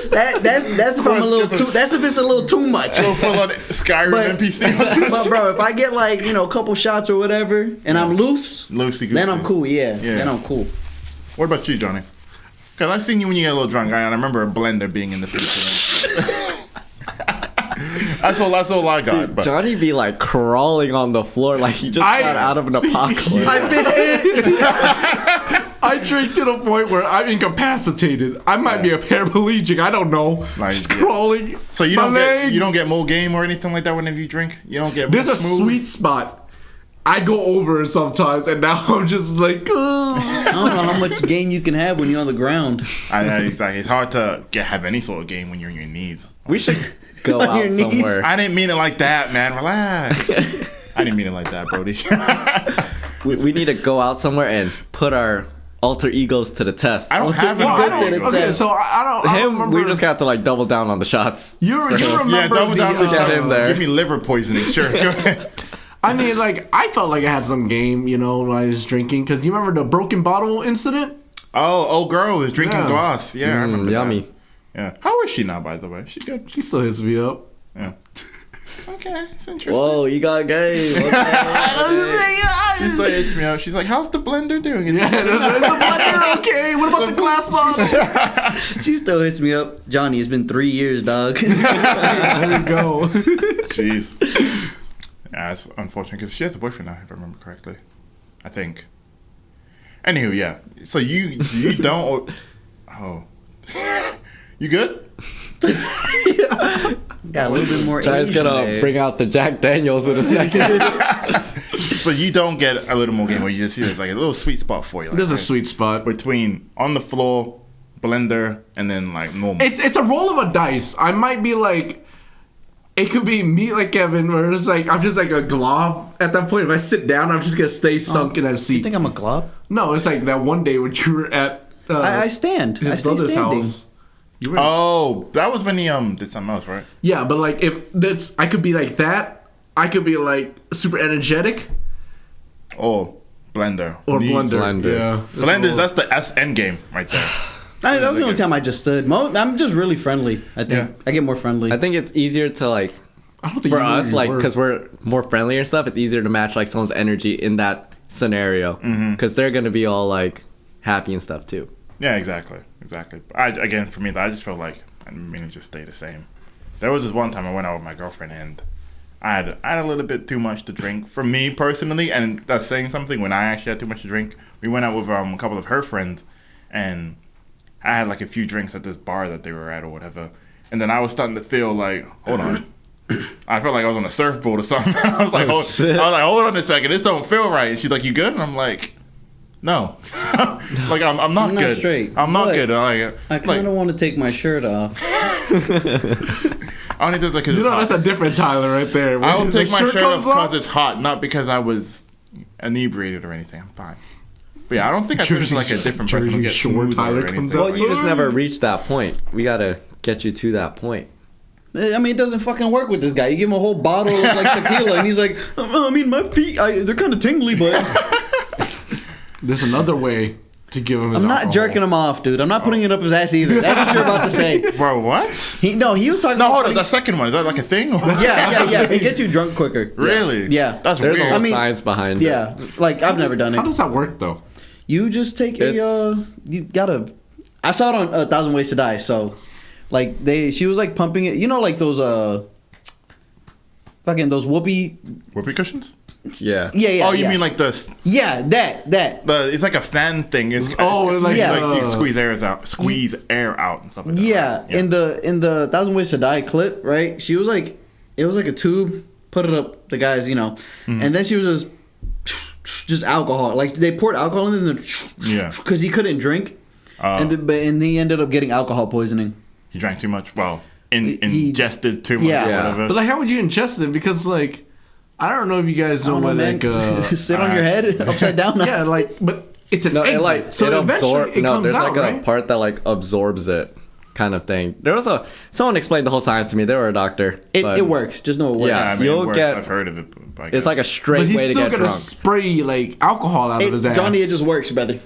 That's if I'm a little too. That's if it's a little too much. Go full on Skyrim NPC. But bro, if I get like a couple shots or whatever, and I'm loose, then I'm cool. Yeah, then I'm cool. What about you, Johnny? Because I've seen you when you get a little drunk. I remember a blender being in the system. That's all I got. Dude, but. Johnny be like crawling on the floor like he just got out of an apocalypse. I've been hit. I drink to the point where I'm incapacitated. I might be a paraplegic. I don't know. Just crawling. So you don't get more game or anything like that whenever you drink. You don't get. There's a sweet spot. I go over it sometimes, and now I'm just like, I don't know how much game you can have when you're on the ground. Exactly. It's hard to have any sort of game when you're on your knees. We should go On out your knees? somewhere. I didn't mean it like that, man. Relax. I didn't mean it like that, Brody. We need to go out somewhere and put our alter egos to the test. I don't have Well, okay, so I don't remember. We just got to like double down on the shots. You remember Yeah, double down the, on get him there. Give me liver poisoning. Sure. Go ahead. I mean, like, I felt like I had some game, when I was drinking. Because you remember the broken bottle incident? Oh, old girl is drinking glass. Yeah, I remember yummy. that. Yeah. How is she now, by the way? She's good. She still hits me up. Yeah. Okay, it's interesting. Whoa, you got game. She's like, hits me up. She's like, how's the blender doing? It's Yeah, the blender, okay. What about the glass bottle? She still hits me up. Johnny, it's been 3 years, dog. There we go. Jeez. Yeah, it's unfortunate because she has a boyfriend now, if I remember correctly. I think. Anywho, yeah. So you don't. Oh. You good? Got a little bit more. Ty's Asian gonna there. bring out the Jack Daniels in a second. So you don't get a little more game where you just see there's like a little sweet spot for you. Like, There's a right? sweet spot. Between on the floor, blender, and then like normal. It's a roll of a dice. I might be like, it could be me like Kevin, where it's like I'm just like a glob at that point. If I sit down, I'm just gonna stay sunk in that You seat. think I'm a glob? No, it's like that one day when you were at I stand. I his stay brother's standing. house. You were Oh, that was when he did something else, right? yeah, but like if that's I could be like that. I could be like super energetic Or blender. or Knees. blender. Yeah, Blenders, that's the end game right there. That was the only time I just stood. I'm just really friendly. I think Yeah. I get more friendly. I think it's easier to like I don't think for you us really like were. because we're more friendly and stuff. It's easier to match like someone's energy in that scenario because they're gonna be all like happy and stuff too. Yeah, exactly. Again, for me, I just felt like I didn't mean to just stay the same. There was this one time I went out with my girlfriend and I had a little bit too much to drink for me personally, and that's saying something. When I actually had too much to drink, we went out with a couple of her friends, and I had like a few drinks at this bar that they were at or whatever, and then I was starting to feel like, hold on. I felt like I was on a surfboard or something. I was like, hold on a second, this don't feel right. And she's like, you good? And I'm like, no. Like I'm not good. straight. I'm not But good. I kind of want to take my shirt off. I only did that because it's hot. that's a different Tyler right there. I will When take the my shirt off comes because it's hot, not because I was inebriated or anything. I'm fine. But yeah, I don't think I turned into like a different person. Jersey Get Shore smoother Tyler or comes anything. out. Well, you just never reached that point. We gotta get you to that point. I mean, it doesn't fucking work with this guy. You give him a whole bottle of like tequila, and he's like, I mean, my feet, they're kind of tingly, but There's another way to give him his I'm not alcohol. jerking him off, dude. I'm not putting it up his ass either. That's what you're about to say. Bro, what? He was talking. No, about hold on. The second one, is that like a thing? Yeah. It gets you drunk quicker. Really? Yeah. That's There's weird. a whole mean, science behind it. Yeah, like I've never done How it. does that work though? You just take you gotta. I saw it on 1,000 Ways to Die. So, like she was like pumping it. You know, like those fucking those whoopee. Whoopee cushions? Yeah. Yeah. Oh, you mean like the that. it's like a fan thing. It's like you squeeze air out and stuff like that. Yeah, in the 1,000 Ways to Die clip, right? She was like, it was like a tube, put it up the guys, and then she was just alcohol. Like they poured alcohol in there, because he couldn't drink, and he ended up getting alcohol poisoning. He drank too much. Well, ingested too much. Yeah. Or whatever. But like, how would you ingest it? Because like, I don't know if you guys know what man. like Sit on your head upside down. yeah, like, but it's an exit, It so eventually it comes there's out, like a right? part that like absorbs it, kind of thing. There was someone explained the whole science to me. They were a doctor. but It works. Just know it works. Yeah. I mean, You'll it works. get- I've heard of it. But I It's guess. like a straight But he's way to still get gonna drunk. spray like alcohol out of his ass. Johnny, it just works, brother.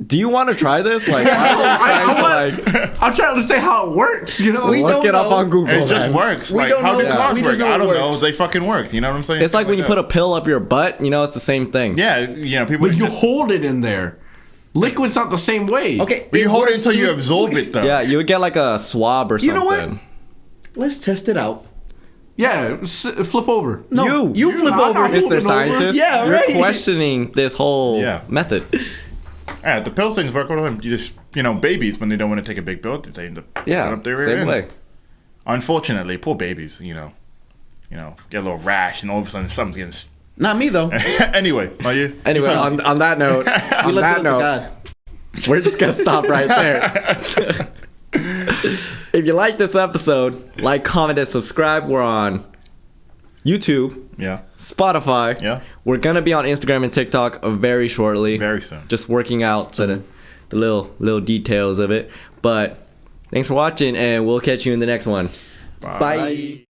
Do you want to try this? Like, why are you trying to like I'm trying to understand how it works. You know, We look don't it up know. on Google? It just man. works. We Like, don't how know. do clocks We work? just know I it don't know. works. They fucking work. You know what I'm saying? It's like when you put a pill up your butt. You know, it's the same thing. Yeah, you know, people. but you hold it in there. Liquid's not the same way. Okay, But you hold it works, until you dude. absorb it, though. Yeah, you would get like a swab or You something. know what? Let's test it out. Yeah, flip over. No, you flip I'm over, not Mr. flipping Scientist. over. Yeah, You're right. questioning this whole Yeah. method. Yeah, the pill things work all the time. You just, you know, babies, when they don't want to take a big pill, they end up Yeah, putting up their rear same end. way. Unfortunately, poor babies, you know, get a little rash, and all of a sudden something's getting. Not me though. Anyway, are you? Anyway, you talking- on that note, We on left that it up to note, God. we're just gonna stop right there. If you like this episode, like, comment, and subscribe. We're on YouTube, yeah, Spotify. Yeah. We're gonna be on Instagram and TikTok very shortly. very soon. Just working out the little details of it. But thanks for watching, and we'll catch you in the next one. Bye.